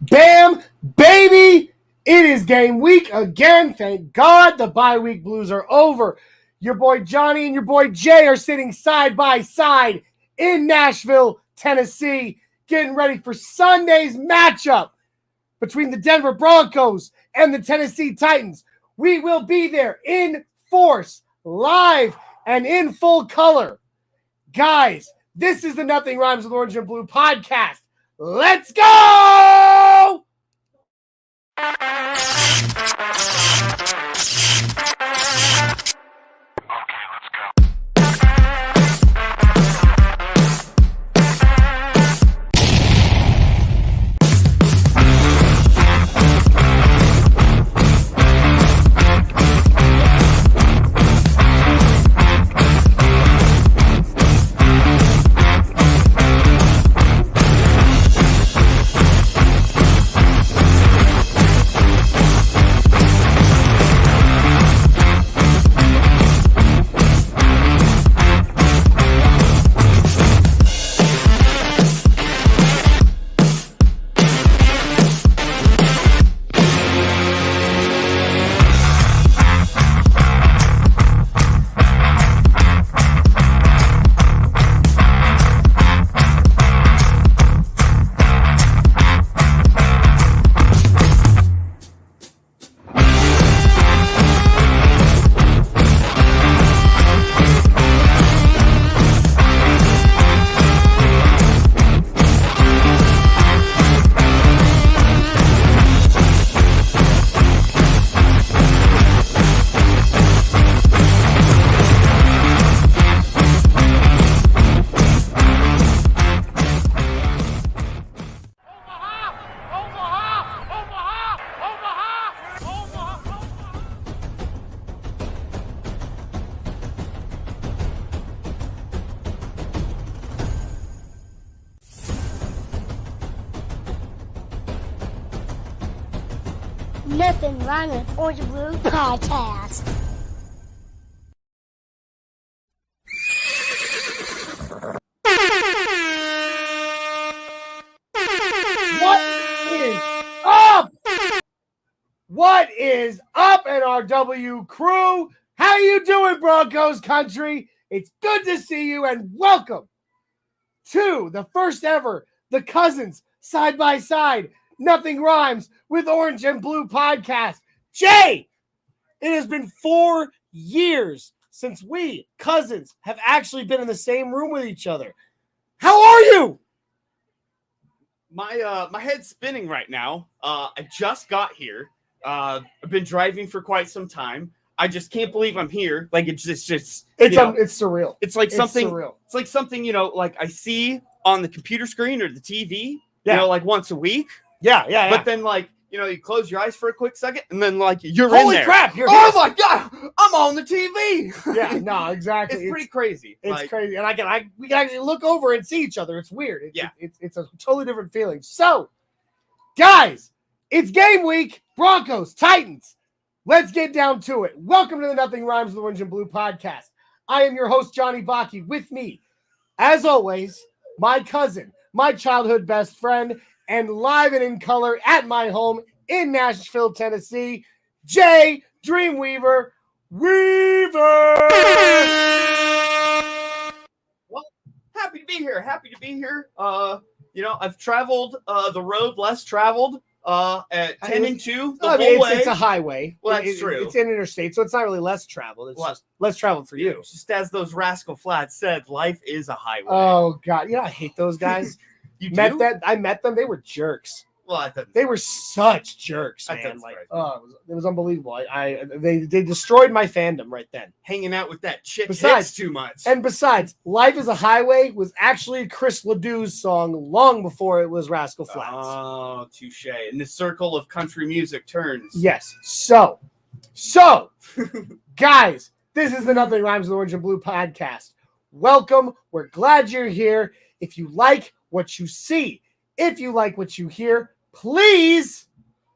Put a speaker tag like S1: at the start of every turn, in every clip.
S1: Bam, baby! It is game week again. Thank God the bye week blues are over. Your boy Johnny and your boy Jay are sitting side by side in Nashville, Tennessee, getting ready for Sunday's matchup between the Denver Broncos and the Tennesssee Titans. We will be there in force, live, and in full color. Guys, this is the Nothing Rhymes with Orange and Blue podcast. Let's go!
S2: Nothing Rhymes with Orange and Blue podcast.
S1: What is up, NRW Crew? How you doing, Broncos Country? It's good to see you, and welcome to the first ever The Cousins Side by Side Nothing Rhymes with Orange and Blue podcast. Jay, it has been 4 years since we, cousins, have actually been in the same room with each other. How are you?
S3: My head's spinning right now. I just got here. I've been driving for quite some time. I just can't believe I'm here. Like it's
S1: surreal.
S3: It's like something.
S1: Surreal.
S3: It's like something like I see on the computer screen or the TV.
S1: Yeah.
S3: Like once a week.
S1: Yeah.
S3: But then you close your eyes for a quick second, and then you're
S1: holy
S3: in there.
S1: Crap!
S3: Oh my God! I'm on the TV.
S1: Yeah, no, exactly.
S3: It's pretty crazy.
S1: It's crazy, and we can actually look over and see each other. It's weird. It's a totally different feeling. So, guys, it's game week. Broncos, Titans. Let's get down to it. Welcome to the Nothing Rhymes with Orange and Blue podcast. I am your host, Johnny Baki. With me, as always, my cousin, my childhood best friend, and live and in color at my home in Nashville, Tennessee, Jay Dreamweaver Weaver.
S3: Well, happy to be here. I've traveled the road less traveled at 10 and 2 the whole way.
S1: It's a highway.
S3: Well, that's true.
S1: It's an interstate, so it's not really less traveled. It's just less traveled for you.
S3: Just as those Rascal Flats said, life is a highway.
S1: Oh, God. I hate those guys. I met them. They were jerks.
S3: Well,
S1: they were such jerks, man. It was unbelievable. They destroyed my fandom right then.
S3: Hanging out with that chick hits too much.
S1: And besides, "Life is a Highway" was actually Chris Ledoux's song long before it was Rascal Flatts.
S3: Oh, touche. And the circle of country music turns.
S1: Yes. So, guys, this is the Nothing Rhymes with Orange and Blue podcast. Welcome. We're glad you're here. If you like what you see, if you like what you hear, please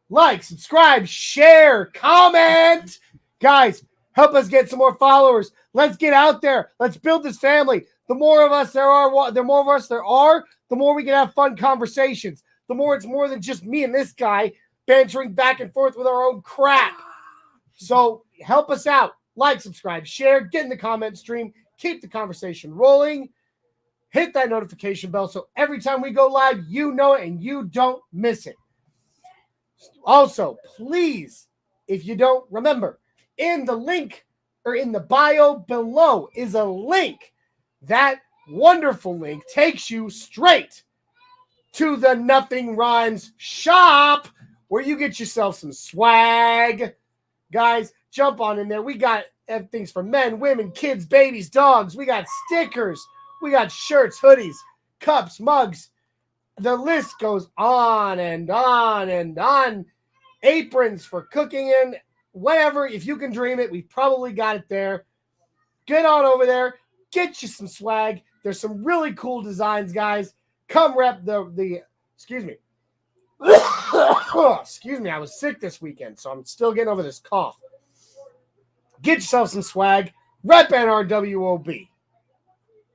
S1: like, subscribe, share, comment. Guys, help us get some more followers. Let's get out there. Let's build this family. The more of us there are, the more we can have fun conversations. the more it's more than just me and this guy bantering back and forth with our own crap. So help us out. Like, subscribe, share, get in the comment stream, keep the conversation rolling. Hit that notification bell so every time we go live, you know it and you don't miss it. Also, please, if you don't remember, in the link or in the bio below is a link. That wonderful link takes you straight to the Nothing Rhymes shop where you get yourself some swag. Guys, jump on in there. We got things for men, women, kids, babies, dogs. We got stickers. We got shirts, hoodies, cups, mugs. The list goes on and on and on. Aprons for cooking in, whatever. If you can dream it, we probably got it there. Get on over there. Get you some swag. There's some really cool designs, guys. Come rep the excuse me. Excuse me, I was sick this weekend, so I'm still getting over this cough. Get yourself some swag. Rep NRWOB.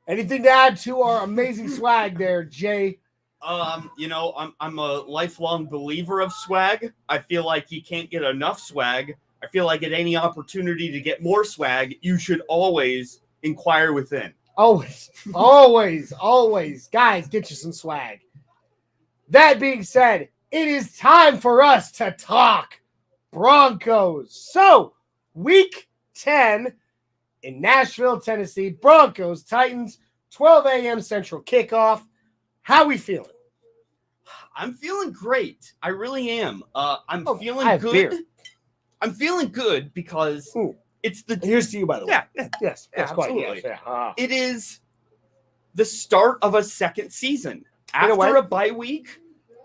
S1: Anything to add to our amazing swag there, Jay?
S3: I'm a lifelong believer of swag. I feel like you can't get enough swag. I feel like at any opportunity to get more swag, you should always inquire within.
S1: Always, always, always. Guys, get you some swag. That being said, it is time for us to talk Broncos. So, week 10 in Nashville, Tennessee, Broncos Titans, 12 a.m. Central kickoff. How we feeling?
S3: I'm feeling great. I really am. I'm feeling good.
S1: Beer.
S3: I'm feeling good because it's the.
S1: Here's to you, by the way.
S3: Yeah.
S1: Yes.
S3: Absolutely.
S1: Yes, yeah.
S3: It is the start of a second season.
S1: In a way.
S3: After a bye week,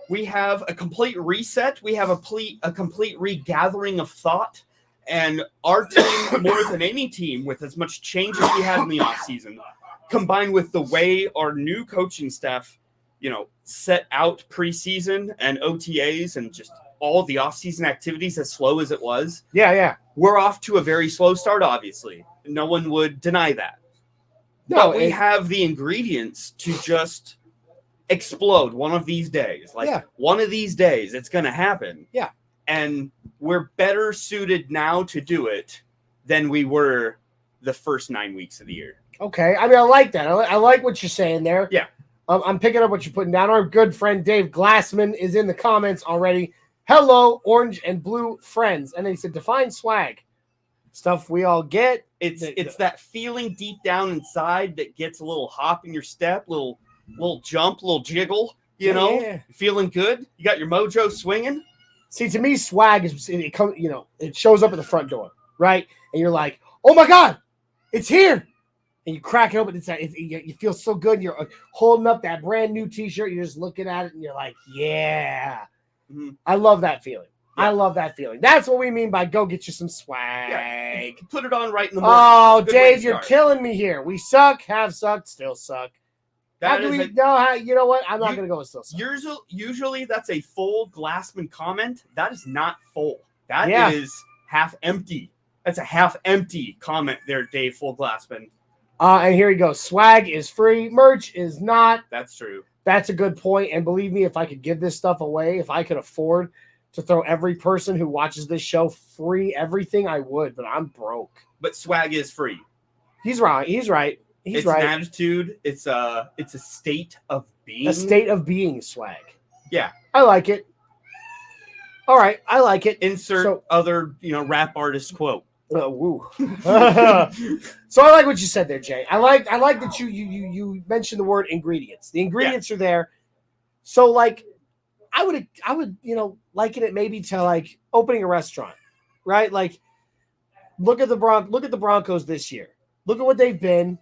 S3: we have a complete reset. We have a complete regathering of thought. And our team, more than any team, with as much change as we had in the offseason, combined with the way our new coaching staff, set out preseason and OTAs and just all the offseason activities as slow as it was.
S1: Yeah.
S3: We're off to a very slow start, obviously. No one would deny that.
S1: No,
S3: but we have the ingredients to just explode one of these days. One of these days, it's going to happen.
S1: Yeah.
S3: And we're better suited now to do it than we were the first 9 weeks of the year.
S1: Okay. I mean, I like that. I like what you're saying there.
S3: Yeah.
S1: I'm picking up what you're putting down. Our good friend Dave Glassman is in the comments already. Hello, orange and blue friends. And then he said, define swag. Stuff we all get.
S3: It's that feeling deep down inside that gets a little hop in your step, little jump, little jiggle,
S1: Yeah.
S3: Feeling good. You got your mojo swinging.
S1: See, to me, swag is it shows up at the front door, right? And you're like, oh my God, it's here. And you crack it open. You feel so good. You're holding up that brand new T-shirt. You're just looking at it, and you're like, yeah. Mm-hmm. I love that feeling. Yeah. I love that feeling. That's what we mean by go get you some swag.
S3: Yeah. Put it on right in the morning.
S1: Oh, Dave, you're killing me here. We suck, have sucked, still suck. How do we know how? You know what? I'm not going to go with still suck.
S3: Usually that's a full Glassman comment. That is not full. That is half empty. That's a half empty comment there, Dave, full Glassman.
S1: And here he goes. Swag is free. Merch is not.
S3: That's true.
S1: That's a good point. And believe me, if I could give this stuff away, if I could afford to throw every person who watches this show free everything, I would. But I'm broke.
S3: But swag is free.
S1: He's right. He's right.
S3: It's an attitude. It's a state of being.
S1: A state of being swag.
S3: Yeah.
S1: I like it. All right. I like it.
S3: Insert other, rap artist quote.
S1: Woo. So I like what you said there, Jay. I like that you mentioned the word ingredients. The ingredients are there. So I would liken it maybe to opening a restaurant, right? Look at the Broncos this year. Look at what they've been.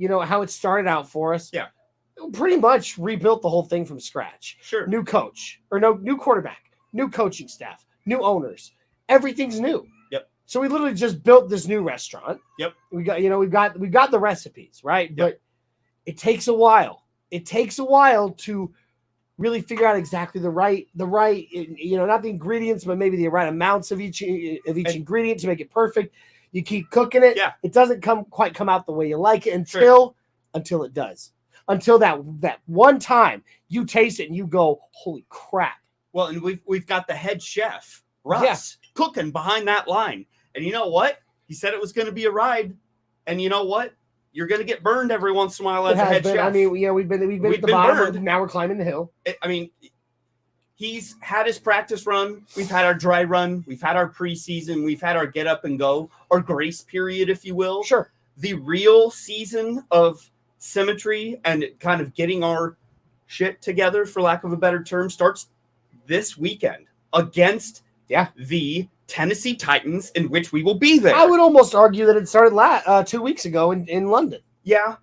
S1: How it started out for us.
S3: Yeah.
S1: Pretty much rebuilt the whole thing from scratch.
S3: Sure.
S1: New coach new quarterback, new coaching staff, new owners. Everything's new.
S3: Yep.
S1: So we literally just built this new restaurant.
S3: Yep.
S1: We got the recipes, right? Yep. But it takes a while. It takes a while to really figure out exactly the right, not the ingredients, but maybe the right amounts of each ingredient to make it perfect. You keep cooking it.
S3: Yeah.
S1: It doesn't quite come out the way you like it until it does. until that one time you taste it and you go, holy crap.
S3: Well, and we've got the head chef, Russ, cooking behind that line. And you know what? He said it was going to be a ride. And you know what? You're going to get burned every once in a while as a head chef.
S1: I mean, yeah, we've been at the bottom. Burned. Now we're climbing the hill.
S3: I mean, he's had his practice run. We've had our dry run. We've had our preseason. We've had our get up and go, or grace period, if you will.
S1: Sure.
S3: The real season of symmetry and kind of getting our shit together, for lack of a better term, starts this weekend against the Tennessee Titans, in which we will be there.
S1: I would almost argue that it started 2 weeks ago in London.
S3: Yeah.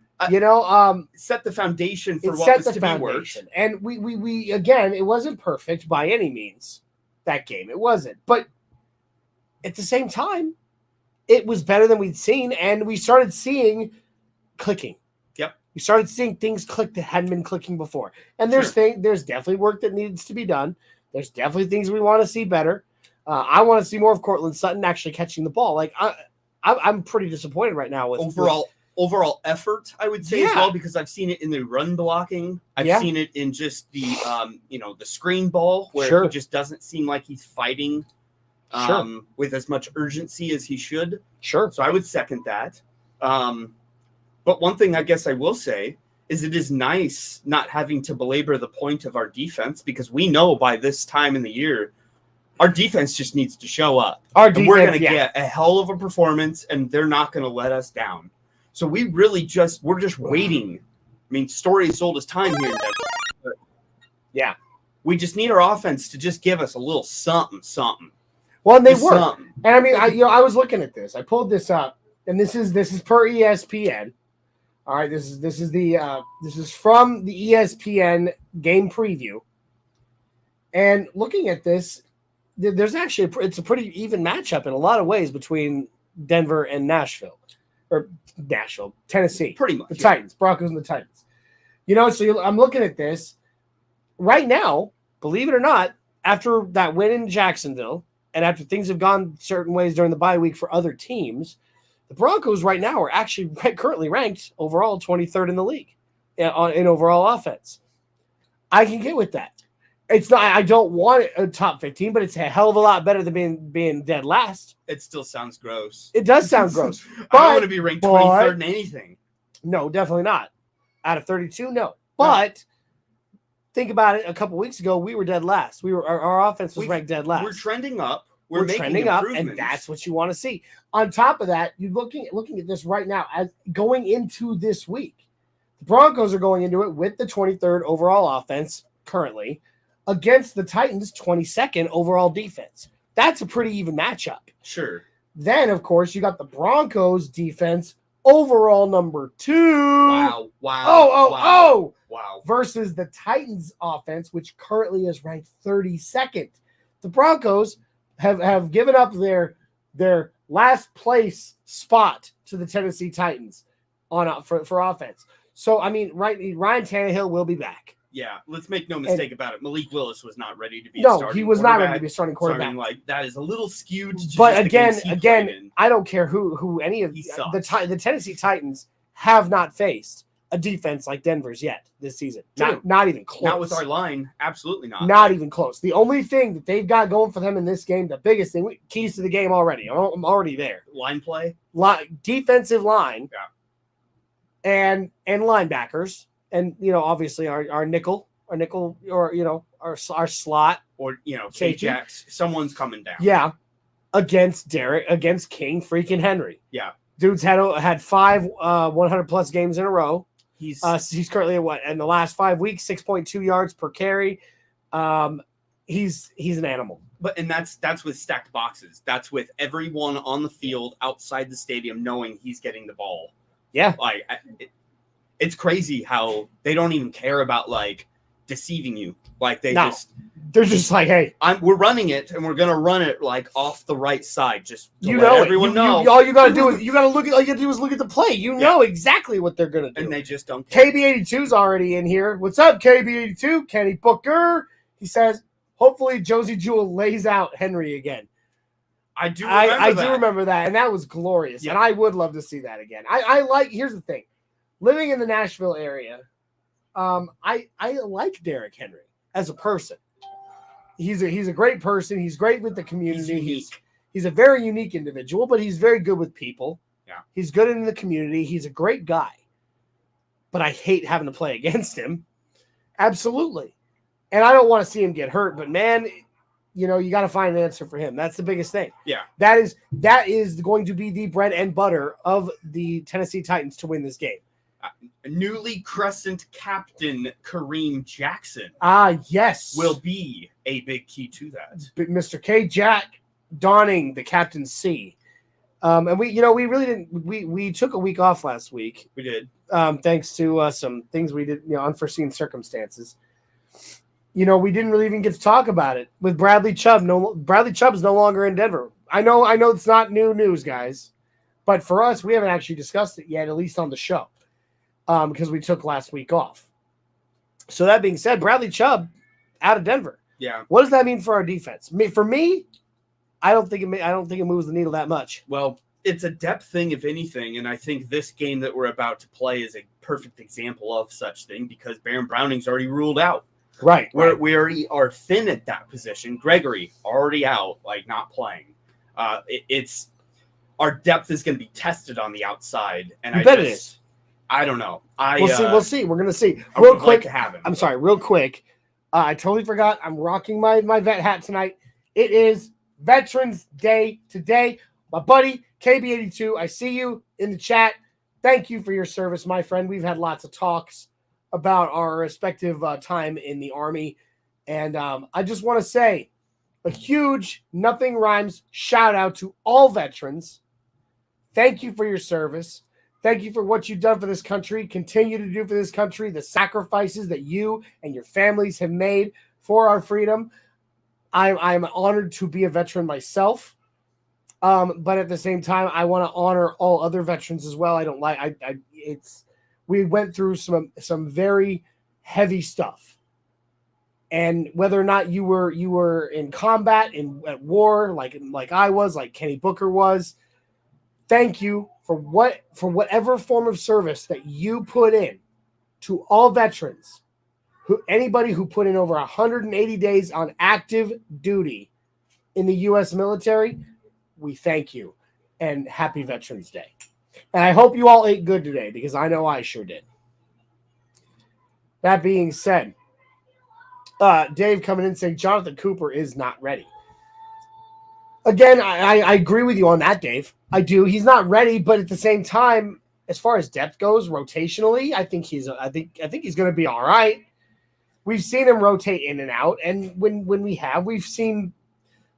S3: Set the foundation for what was to be worked.
S1: And we again, it wasn't perfect by any means, that game. It wasn't. But at the same time, it was better than we'd seen, and we started seeing clicking.
S3: Yep.
S1: We started seeing things click that hadn't been clicking before. And there's definitely work that needs to be done. There's definitely things we want to see better. I want to see more of Cortland Sutton actually catching the ball. Like I'm pretty disappointed right now with
S3: overall effort, I would say as well, because I've seen it in the run blocking. I've seen it in just the the screen ball where he just doesn't seem like he's fighting with as much urgency as he should.
S1: Sure.
S3: So I would second that. But one thing I guess I will say is it is nice not having to belabor the point of our defense, because we know by this time in the year, our defense just needs to show up. We're going to get a hell of a performance, and they're not going to let us down. So we're just waiting. I mean, story as old as time here.
S1: Yeah.
S3: We just need our offense to just give us a little something.
S1: Well, and they were. And I mean, I was looking at this. I pulled this up, and this is per ESPN. All right, this is from the ESPN game preview. And looking at this, there's actually it's a pretty even matchup in a lot of ways between Denver and Tennessee.
S3: Pretty much.
S1: The Titans, Broncos and the Titans. So I'm looking at this right now, believe it or not, after that win in Jacksonville and after things have gone certain ways during the bye week for other teams, the Broncos right now are actually currently ranked overall 23rd in the league in overall offense. I can get with that. It's not. I don't want a top 15, but it's a hell of a lot better than being dead last.
S3: It still sounds gross.
S1: It does sound gross.
S3: I don't want to be ranked 23rd in anything.
S1: No, definitely not. Out of 32, no. But think about it. A couple weeks ago, we were dead last. Our offense was ranked dead last.
S3: We're trending up.
S1: We're trending up, and that's what you want to see. On top of that, you're looking at this right now as going into this week. The Broncos are going into it with the 23rd overall offense currently against the Titans' 22nd overall defense. That's a pretty even matchup.
S3: Sure.
S1: Then, of course, you got the Broncos defense overall number 2.
S3: Wow.
S1: Versus the Titans offense, which currently is ranked 32nd. The Broncos have given up their last place spot to the Tennessee Titans for offense. So, I mean, Ryan Tannehill will be back.
S3: Yeah, let's make no mistake about it. Malik Willis was not ready to be a starting quarterback.
S1: No, he was not ready to be a starting quarterback.
S3: So, I mean, that is a little skewed.
S1: But again, I don't care who any of the Tennessee Titans have not faced a defense like Denver's yet this season. Not even close.
S3: Not with our line. Absolutely not.
S1: Not even close. The only thing that they've got going for them in this game, the biggest thing, keys to the game already. I'm already there.
S3: Line play?
S1: Defensive line.
S3: Yeah.
S1: And linebackers. And, obviously our nickel, or, our slot.
S3: Or, K-Jacks. Someone's coming down.
S1: Yeah. Against King freaking Henry.
S3: Yeah. Dude's
S1: had 5 100-plus games in a row.
S3: He's
S1: currently at what? In the last 5 weeks, 6.2 yards per carry. He's an animal.
S3: And that's with stacked boxes. That's with everyone on the field outside the stadium knowing he's getting the ball.
S1: Yeah.
S3: It's crazy how they don't even care about deceiving you.
S1: They're just like, hey,
S3: we're running it, and we're gonna run it off the right side. Just
S1: everyone know. All you gotta do is look at the play. You know exactly what they're gonna do,
S3: and they just don't care.
S1: KB82's already in here. What's up, KB82? Kenny Booker. He says, hopefully Josie Jewell lays out Henry again.
S3: I do remember
S1: that, and that was glorious.
S3: Yep.
S1: And I would love to see that again. Here's the thing. Living in the Nashville area, I like Derrick Henry as a person. He's a great person. He's great with the community. He's a very unique individual, but he's very good with people.
S3: Yeah.
S1: He's good in the community. He's a great guy. But I hate having to play against him. Absolutely. And I don't want to see him get hurt, but man, you got to find an answer for him. That's the biggest thing.
S3: Yeah.
S1: That is going to be the bread and butter of the Tennessee Titans to win this game.
S3: Newly crescent captain Kareem Jackson.
S1: Yes.
S3: Will be a big key to that.
S1: Mr. K. Jack donning the captaincy. And we really didn't. We took a week off last week.
S3: We did.
S1: Thanks to some things we did, unforeseen circumstances. We didn't really even get to talk about it with Bradley Chubb. No, Bradley Chubb is no longer in Denver. I know it's not new news, guys, but for us, we haven't actually discussed it yet, at least on the show, because we took last week off. So that being said, Bradley Chubb out of Denver.
S3: Yeah.
S1: What does that mean for our defense? For me, I don't think it moves the needle that much.
S3: Well, it's a depth thing, if anything, and I think this game that we're about to play is a perfect example of such thing because Baron Browning's already ruled out.
S1: Right.
S3: We already are thin at that position. Gregory already out, not playing. It's our depth is going to be tested on the outside, and
S1: I bet it is.
S3: I don't know.
S1: We'll see. We're going to see.
S3: Real quick, to have him.
S1: I'm sorry. Real quick. I totally forgot. I'm rocking my vet hat tonight. It is Veterans Day today. My buddy KB82. I see you in the chat. Thank you for your service, my friend. We've had lots of talks about our respective time in the Army. And I just want to say a huge Nothing Rhymes shout out to all veterans. Thank you for your service. Thank you for what you've done for this country. Continue to do for this country, the sacrifices that you and your families have made for our freedom. I'm honored to be a veteran myself. But at the same time, I want to honor all other veterans as well. We went through some very heavy stuff, and whether or not you were in combat at war, like I was, like Kenny Booker was, thank you for whatever form of service that you put in to all veterans, anybody who put in over 180 days on active duty in the U.S. military. We thank you, and happy Veterans Day. And I hope you all ate good today because I know I sure did. That being said, Dave coming in saying Jonathan Cooper is not ready. Again, I agree with you on that, Dave. I do. He's not ready, but at the same time, as far as depth goes, rotationally, I think he's going to be all right. We've seen him rotate in and out, and when we've seen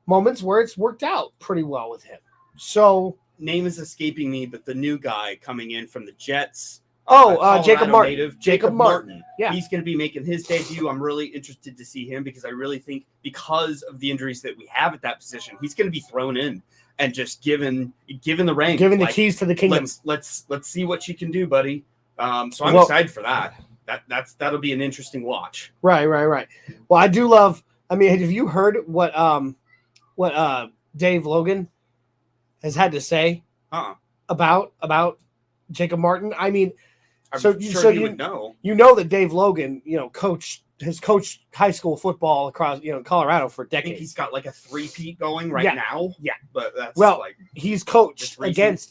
S1: moments where it's worked out pretty well with him. So
S3: name is escaping me, but the new guy coming in from the Jets.
S1: Jacob Martin.
S3: Native, Jacob Martin.
S1: Yeah.
S3: He's going to be making his debut. I'm really interested to see him because I really think because of the injuries that we have at that position, he's going to be thrown in and just given the reins.
S1: Given the keys to the kingdom.
S3: Let's see what you can do, buddy. So I'm excited for that. That'll be an interesting watch.
S1: Right. Well, I do love, have you heard what Dave Logan has had to say about Jacob Martin?
S3: You would know.
S1: You know that Dave Logan, has coached high school football across, Colorado for decades.
S3: I think he's got like a three-peat going right now.
S1: Yeah.
S3: But that's
S1: he's coached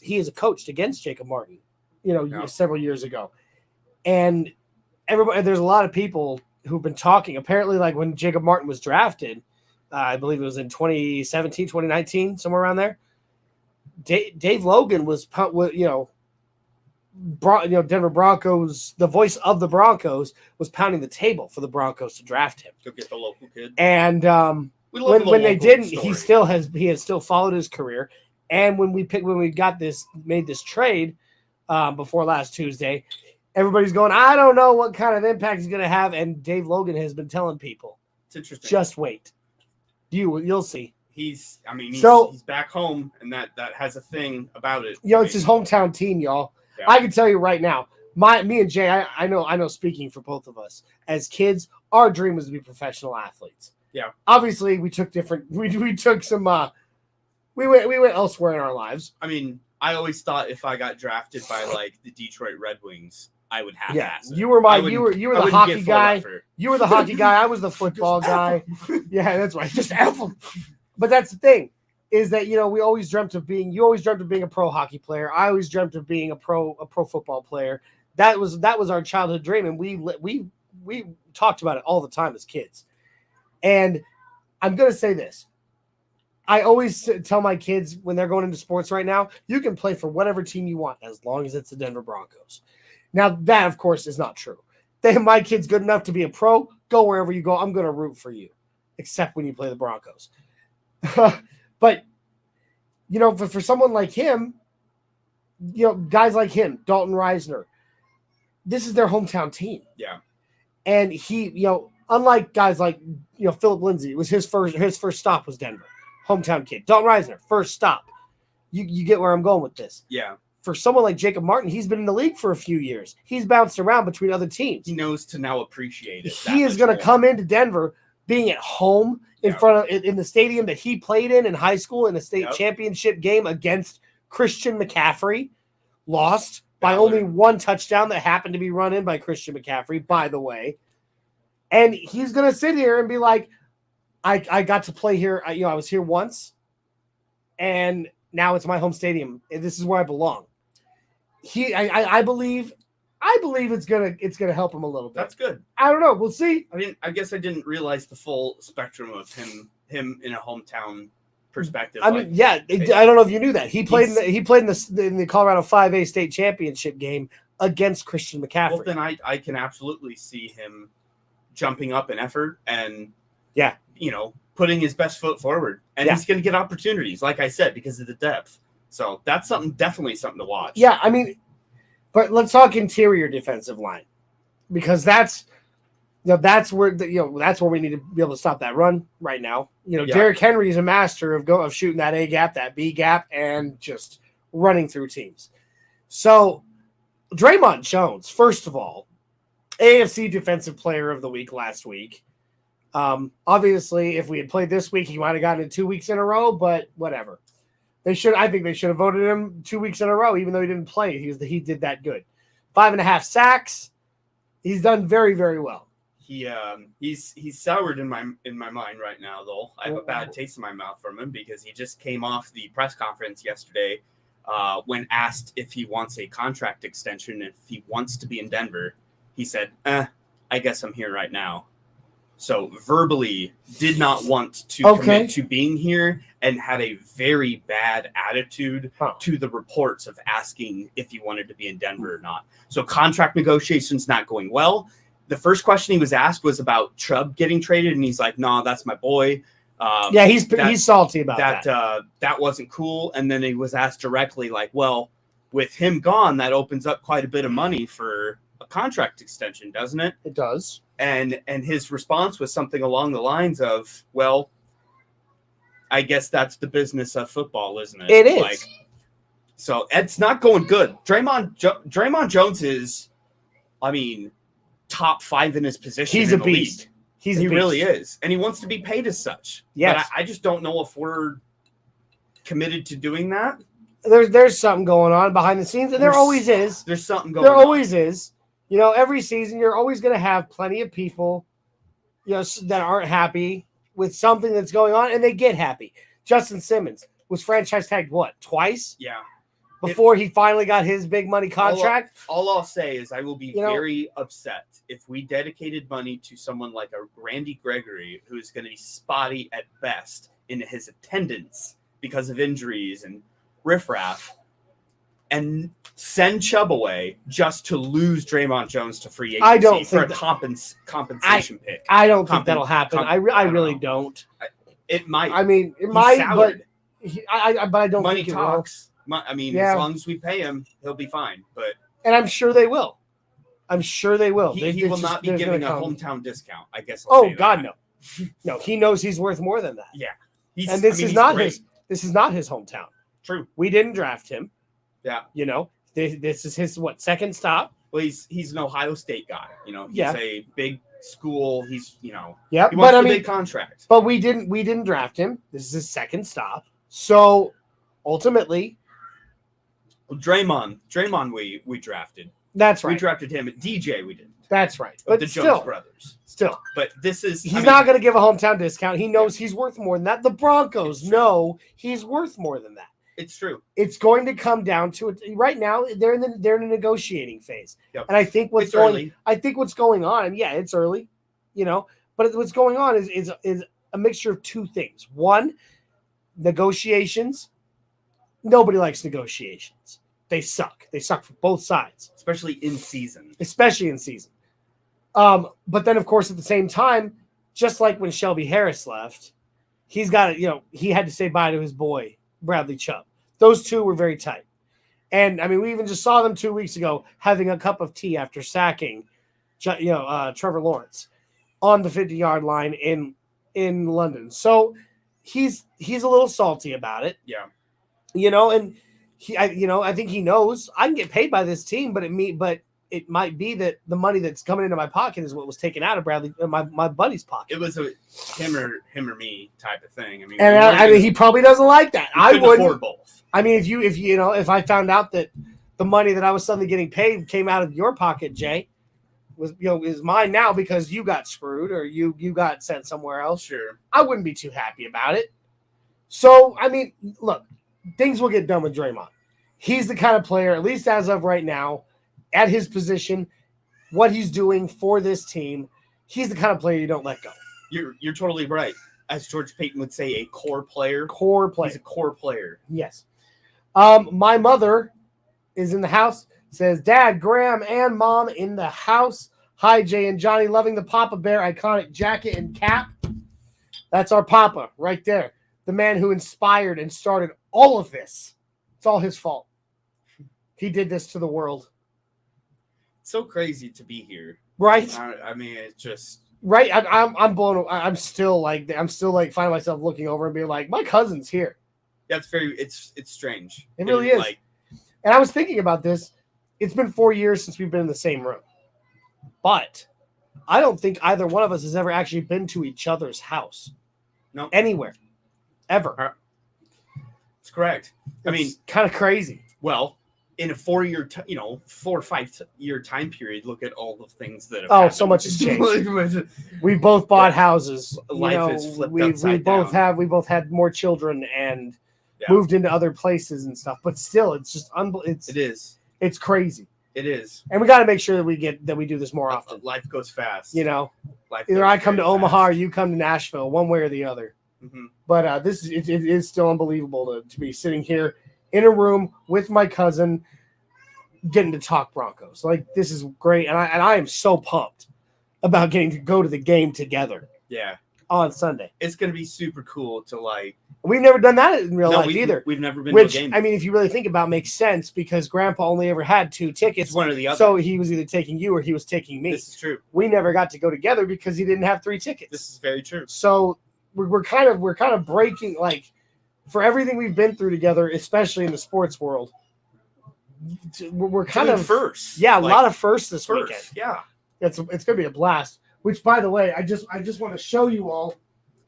S1: he is coached against Jacob Martin, several years ago. And there's a lot of people who've been talking. Apparently, like when Jacob Martin was drafted, I believe it was in 2017, 2019, somewhere around there. Dave Logan was Denver Broncos, the voice of the Broncos, was pounding the table for the Broncos to draft him.
S3: Go get the local kid.
S1: And when they didn't, he has still followed his career. And when we made this trade before last Tuesday, everybody's going, I don't know what kind of impact he's going to have. And Dave Logan has been telling people,
S3: it's interesting.
S1: Just wait. You'll see.
S3: He's back home, and that has a thing about it.
S1: It's his hometown team, y'all. Yeah. I can tell you right now, me and Jay, I know speaking for both of us, as kids, our dream was to be professional athletes.
S3: Yeah.
S1: Obviously, we took we took some we went elsewhere in our lives.
S3: I always thought if I got drafted by like the Detroit Red Wings, I would have.
S1: Yeah, you were the hockey guy.
S3: Effort.
S1: You were the hockey guy. I was the football guy. Yeah, that's right. Just F them. But that's the thing, is that we always dreamt of being. You always dreamt of being a pro hockey player. I always dreamt of being a pro football player. That was our childhood dream, and we talked about it all the time as kids. And I'm gonna say this. I always tell my kids when they're going into sports right now, you can play for whatever team you want as long as it's the Denver Broncos. Now, that, of course, is not true. My kid's good enough to be a pro. Go wherever you go. I'm going to root for you, except when you play the Broncos. But, for someone like him, guys like him, Dalton Reisner, this is their hometown team.
S3: Yeah.
S1: And he, unlike guys like, Philip Lindsay, it was his first stop was Denver. Hometown kid. Dalton Reisner, first stop. You get where I'm going with this.
S3: Yeah.
S1: For someone like Jacob Martin, he's been in the league for a few years. He's bounced around between other teams.
S3: He knows to now appreciate it.
S1: He is going to come into Denver being at home in the stadium that he played in high school in a state championship game against Christian McCaffrey. Lost by only one touchdown that happened to be run in by Christian McCaffrey, by the way. And he's going to sit here and be like, I got to play here. I was here once, and now it's my home stadium. And this is where I belong. I believe it's gonna help him a little bit.
S3: That's good.
S1: I don't know. We'll see.
S3: I guess I didn't realize the full spectrum of him in a hometown perspective.
S1: I don't know if you knew that he played in the Colorado 5A state championship game against Christian McCaffrey.
S3: Well, then I can absolutely see him jumping up in effort and putting his best foot forward, and he's going to get opportunities, like I said, because of the depth. So that's definitely something to watch.
S1: Yeah, but let's talk interior defensive line, because that's where that's where we need to be able to stop that run right now. Derrick Henry is a master of shooting that A gap, that B gap, and just running through teams. So Draymond Jones, first of all, AFC Defensive Player of the Week last week. Obviously, if we had played this week, he might have gotten it 2 weeks in a row, but whatever. I think they should have voted him 2 weeks in a row, even though he didn't play. He did that good. 5.5 sacks. He's done very, very well.
S3: He's soured in my mind right now, though. I have a bad taste in my mouth from him because he just came off the press conference yesterday when asked if he wants a contract extension, if he wants to be in Denver. He said, I guess I'm here right now. So verbally did not want to commit to being here and had a very bad attitude to the reports of asking if he wanted to be in Denver or not. So contract negotiations not going well. The first question he was asked was about Chubb getting traded, and he's like, "No, that's my boy."
S1: He's salty about that.
S3: That wasn't cool. And then he was asked directly, like, "Well, with him gone, that opens up quite a bit of money for a contract extension, doesn't it?"
S1: It does.
S3: And his response was something along the lines of, "Well, I guess that's the business of football, isn't it?"
S1: It is.
S3: So it's not going good. Draymond Jones is, top 5 in his position.
S1: He's a beast.
S3: He really is, and he wants to be paid as such.
S1: Yes.
S3: But I just don't know if we're committed to doing that.
S1: There's something going on behind the scenes, and there always is.
S3: There's something going on.
S1: There always is. Every season you're always going to have plenty of people, that aren't happy with something that's going on, and they get happy. Justin Simmons was franchise tagged twice?
S3: Yeah.
S1: Before he finally got his big money contract.
S3: All I'll say is I will be very upset if we dedicated money to someone like a Randy Gregory, who is going to be spotty at best in his attendance because of injuries and riffraff, and send Chubb away just to lose Draymond Jones to free agency for a compensation pick.
S1: I don't think that'll happen. I really don't.
S3: It might.
S1: It might, but I don't
S3: money
S1: think it
S3: talks.
S1: will.
S3: As long as we pay him, he'll be fine.
S1: And I'm sure they will.
S3: He will not be giving a hometown discount, I guess.
S1: God, no. No, he knows he's worth more than that.
S3: Yeah.
S1: This is not his hometown.
S3: True.
S1: We didn't draft him.
S3: Yeah.
S1: This is his second stop.
S3: Well, he's an Ohio State guy. He's a big school. He's he wants a big contract.
S1: But we didn't draft him. This is his second stop. So ultimately,
S3: Draymond we drafted.
S1: That's
S3: We
S1: right.
S3: drafted him at DJ. We didn't.
S1: That's right.
S3: But
S1: But
S3: the Jones brothers.
S1: still.
S3: But this is.
S1: He's not going to give a hometown discount. He knows he's worth more than that. The Broncos know he's worth more than that.
S3: It's true.
S1: It's going to come down to it. Right now, they're in a negotiating phase,
S3: Yep.
S1: and I think what's
S3: It's early.
S1: going on. Yeah, it's early, but what's going on is a mixture of two things. One, negotiations. Nobody likes negotiations. They suck. They suck for both sides,
S3: Especially in season.
S1: But then, of course, at the same time, just like when Shelby Harris left, he's got to, he had to say bye to his boy, Bradley Chubb. Those two were very tight. And, I mean, we even just saw them 2 weeks ago having a cup of tea after sacking, Trevor Lawrence on the 50-yard line in London. So he's a little salty about it.
S3: Yeah.
S1: And I think he knows I can get paid by this team, but it might be that the money that's coming into my pocket is what was taken out of Bradley, my buddy's pocket.
S3: It was a him or me type of thing. I mean,
S1: And he probably doesn't like that. I
S3: couldn't
S1: wouldn't.
S3: afford both.
S1: I mean, if I found out that the money that I was suddenly getting paid came out of your pocket, Jay, is mine now because you got screwed or you got sent somewhere else.
S3: Sure.
S1: I wouldn't be too happy about it. So, I mean, look, things will get done with Draymond. He's the kind of player, at least as of right now, at his position, what he's doing for this team, he's the kind of player you don't let go.
S3: You're totally right. As George Payton would say, a core player.
S1: He's
S3: a core player.
S1: Yes. My mother is in the house. Says, Dad, Graham, and Mom in the house. Hi, Jay and Johnny. Loving the Papa Bear iconic jacket and cap. That's our Papa right there. The man who inspired and started all of this. It's all his fault. He did this to the world.
S3: It's so crazy to be here.
S1: Right?
S3: I mean, it's just
S1: right. I'm blown. I'm still finding myself looking over and being like, my cousin's here.
S3: that's very it's strange.
S1: It really is. And I was thinking about this. It's been 4 years since we've been in the same room, but I don't think either one of us has ever actually been to each other's house.
S3: No,
S1: anywhere, ever.
S3: It's correct. I mean,
S1: kind of crazy.
S3: Well, in a 4 year, 4 or 5 year time period, look at all the things that have
S1: happened. So much has changed. We both bought houses.
S3: Life is flipped upside down.
S1: We both had more children and moved into other places and stuff. But still, it's just It's crazy.
S3: It is.
S1: And we got to make sure that we do this more often.
S3: Life goes fast.
S1: Either I come to Omaha or you come to Nashville, one way or the other.
S3: Mm-hmm.
S1: But it is still unbelievable to be sitting here in a room with my cousin getting to talk Broncos. Like, this is great. And I am so pumped about getting to go to the game together.
S3: Yeah.
S1: On Sunday.
S3: It's going to be super cool to
S1: We've never done that in real life either.
S3: We've never been to a game.
S1: I mean, if you really think about it, makes sense because Grandpa only ever had 2 tickets.
S3: It's one or the other.
S1: So he was either taking you or he was taking me.
S3: This is true.
S1: We never got to go together because he didn't have 3 tickets.
S3: This is very true.
S1: So we're kind of breaking, like, for everything we've been through together, especially in the sports world. We're kind of
S3: first.
S1: Yeah, a lot of firsts this weekend.
S3: Yeah.
S1: It's going to be a blast. Which, by the way, I just want to show you all.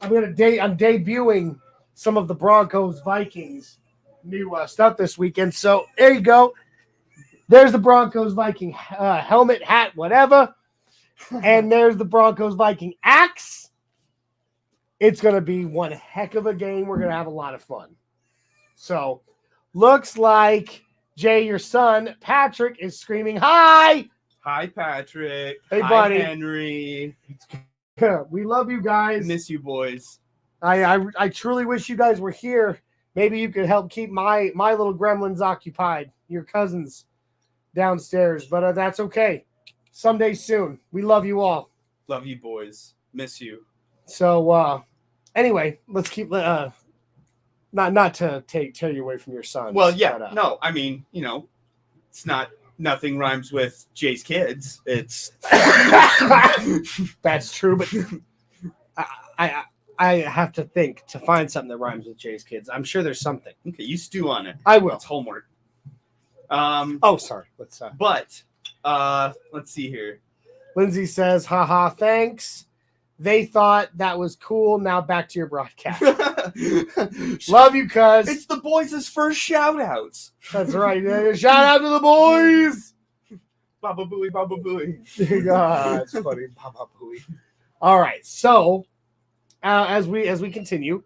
S1: I'm debuting some of the Broncos Vikings new stuff this weekend. So there you go. There's the Broncos Viking helmet, hat, whatever. And there's the Broncos Viking axe. It's going to be one heck of a game. We're going to have a lot of fun. So looks like Jay, your son, Patrick, is screaming, hi.
S3: Hi, Patrick.
S1: Hey,
S3: hi,
S1: buddy.
S3: Henry.
S1: We love you guys.
S3: Miss you, boys.
S1: I truly wish you guys were here. Maybe you could help keep my little gremlins occupied. Your cousins downstairs, but that's okay. Someday soon. We love you all.
S3: Love you, boys. Miss you.
S1: So anyway, let's keep not to tear you away from your son.
S3: Well, yeah, but, no. I mean, it's not. Nothing rhymes with Jay's kids. It's
S1: that's true, but I have to think to find something that rhymes with Jay's kids. I'm sure there's something.
S3: Okay, you stew on it.
S1: I will.
S3: It's homework.
S1: Oh, sorry. Let's
S3: see here.
S1: Lindsay says, haha, thanks. They thought that was cool. Now back to your broadcast. Love you, cuz.
S3: It's the boys' first shout outs.
S1: That's right. Shout out to the boys.
S3: Baba Booey, Baba Booey.
S1: It's funny. Baba Booey. All right, so as we continue,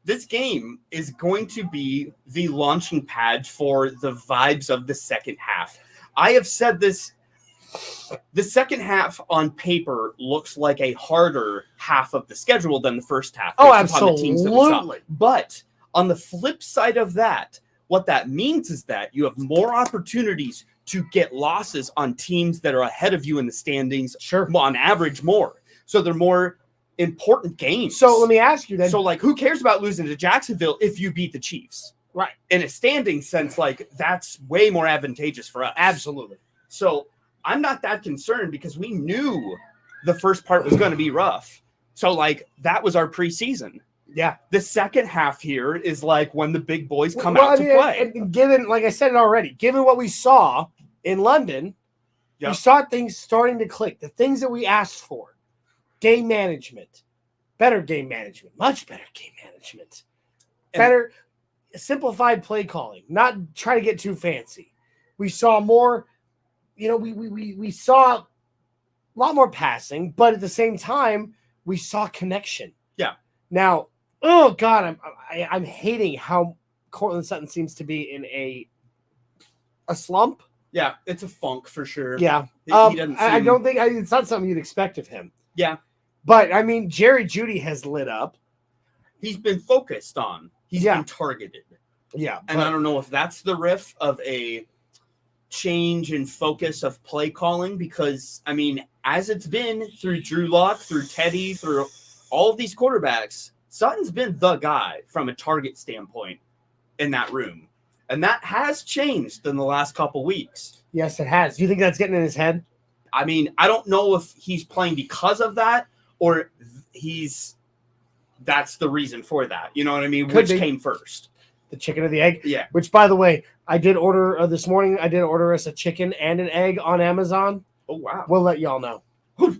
S3: this game is going to be the launching pad for the vibes of the second half. I have said this. The second half on paper looks like a harder half of the schedule than the first half.
S1: Oh,
S3: absolutely. The teams that we saw.
S1: Absolutely.
S3: But on the flip side of that, what that means is that you have more opportunities to get losses on teams that are ahead of you in the standings.
S1: Sure.
S3: On average, more. So they're more important games.
S1: So let me ask you then.
S3: So, like, who cares about losing to Jacksonville if you beat the Chiefs?
S1: Right.
S3: In a standing sense, like, that's way more advantageous for us.
S1: Absolutely.
S3: So I'm not that concerned because we knew the first part was going to be rough. So, like, that was our preseason.
S1: Yeah.
S3: The second half here is like when the big boys come out to play.
S1: And given, like I said it already, given what we saw in London, we saw things starting to click. The things that we asked for. Game management. Better game management. Much better game management. Better simplified play calling. Not try to get too fancy. We saw more, we saw a lot more passing, but at the same time, we saw connection.
S3: Yeah.
S1: Now, oh God, I'm hating how Courtland Sutton seems to be in a slump.
S3: Yeah, it's a funk for sure.
S1: Yeah.
S3: He doesn't
S1: I don't think it's not something you'd expect of him.
S3: Yeah.
S1: But I mean, Jerry Jeudy has lit up.
S3: He's been focused on. He's been targeted.
S1: Yeah.
S3: And I don't know if that's the riff of a change in focus of play calling, because I mean, as it's been through Drew Lock, through Teddy, through all of these quarterbacks, Sutton's been the guy from a target standpoint in that room. And that has changed in the last couple weeks.
S1: Yes, it has. Do you think that's getting in his head?
S3: I mean, I don't know if he's playing because of that or that's the reason for that. You know what I mean? Which came first?
S1: The chicken or the egg?
S3: Yeah.
S1: Which, by the way, I did order this morning. I did order us a chicken and an egg on Amazon.
S3: Oh, wow.
S1: We'll let y'all know.
S3: One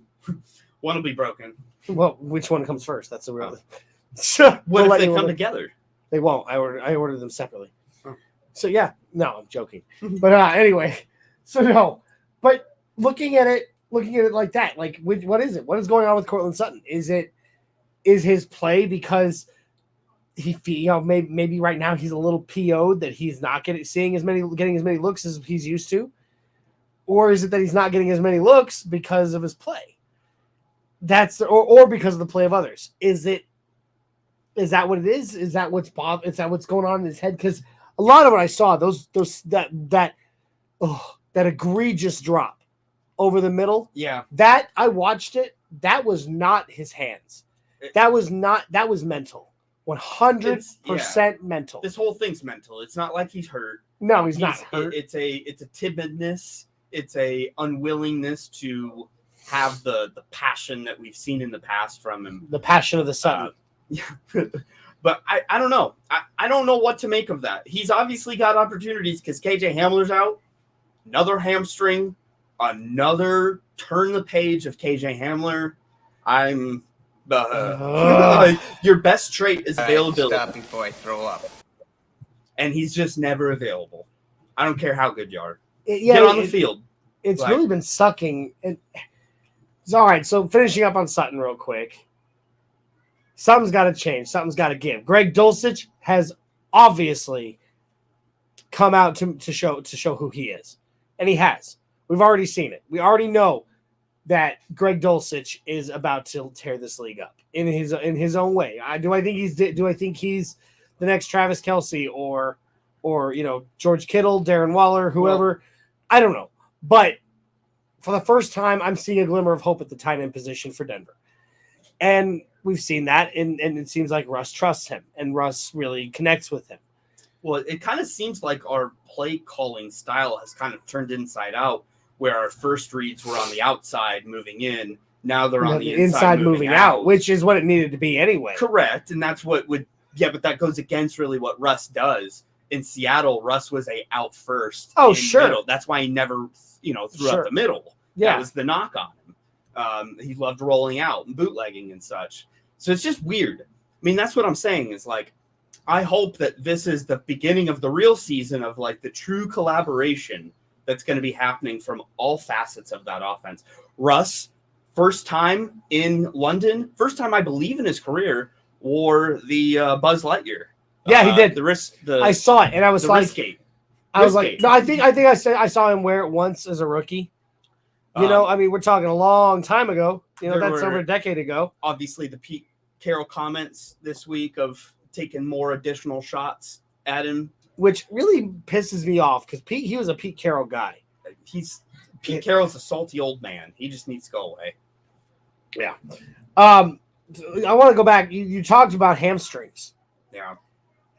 S3: will be broken.
S1: Well, which one comes first? That's the real.
S3: What if they come together?
S1: They won't. I ordered them separately.
S3: Oh.
S1: So yeah, no, I'm joking. But anyway, so no. But looking at it like that, like what is it? What is going on with Courtland Sutton? Is his play because maybe right now he's a little PO'd that he's not getting as many looks as he's used to, or is it that he's not getting as many looks because of his play? Or because of the play of others. Is that what it is? Is that what's going on in his head? Because a lot of what I saw, that egregious drop over the middle.
S3: Yeah.
S1: That I watched it. That was not his hands. That was mental. 100% mental.
S3: This whole thing's mental. It's not like he's hurt.
S1: No, he's not hurt.
S3: It's a timidness. It's a unwillingness to have the passion that we've seen in the past from him.
S1: The passion of the Sutton.
S3: But I don't know. I don't know what to make of that. He's obviously got opportunities because KJ Hamler's out. Another hamstring. Another turn the page of KJ Hamler. Your best trait is availability.
S4: Stop before I throw up.
S3: And he's just never available. I don't care how good you are.
S1: Get
S3: on the field.
S1: It's really been sucking. It's all right. So finishing up on Sutton real quick. Something's got to change. Something's got to give. Greg Dulcich has obviously come out to show who he is, and he has. We've already seen it. We already know that Greg Dulcich is about to tear this league up in his own way. Do I think he's the next Travis Kelce or George Kittle, Darren Waller, whoever? Well, I don't know, but for the first time, I'm seeing a glimmer of hope at the tight end position for Denver, and we've seen that, and it seems like Russ trusts him, and Russ really connects with him.
S3: Well, it kind of seems like our play calling style has kind of turned inside out, where our first reads were on the outside moving in. Now they're on the inside moving out,
S1: which is what it needed to be anyway.
S3: Correct, and that's what would but that goes against really what Russ does. In Seattle, Russ was a out first.
S1: Oh, sure.
S3: Middle. That's why he never, threw up the middle.
S1: Yeah.
S3: That was the knock on him. He loved rolling out and bootlegging and such. So it's just weird. I mean, that's what I'm saying is like, I hope that this is the beginning of the real season of like the true collaboration that's going to be happening from all facets of that offense. Russ, first time in London, first time I believe in his career, wore the Buzz Lightyear.
S1: Yeah, he did.
S3: I
S1: saw it, and I was like, no, I think I saw him wear it once as a rookie. You know, I mean, we're talking a long time ago. You know, that's over a decade ago.
S3: Obviously, the Pete Carroll comments this week of taking more additional shots at him,
S1: which really pisses me off because he was a Pete Carroll guy.
S3: Pete Carroll's a salty old man. He just needs to go away.
S1: Yeah. I want to go back. You talked about hamstrings.
S3: Yeah.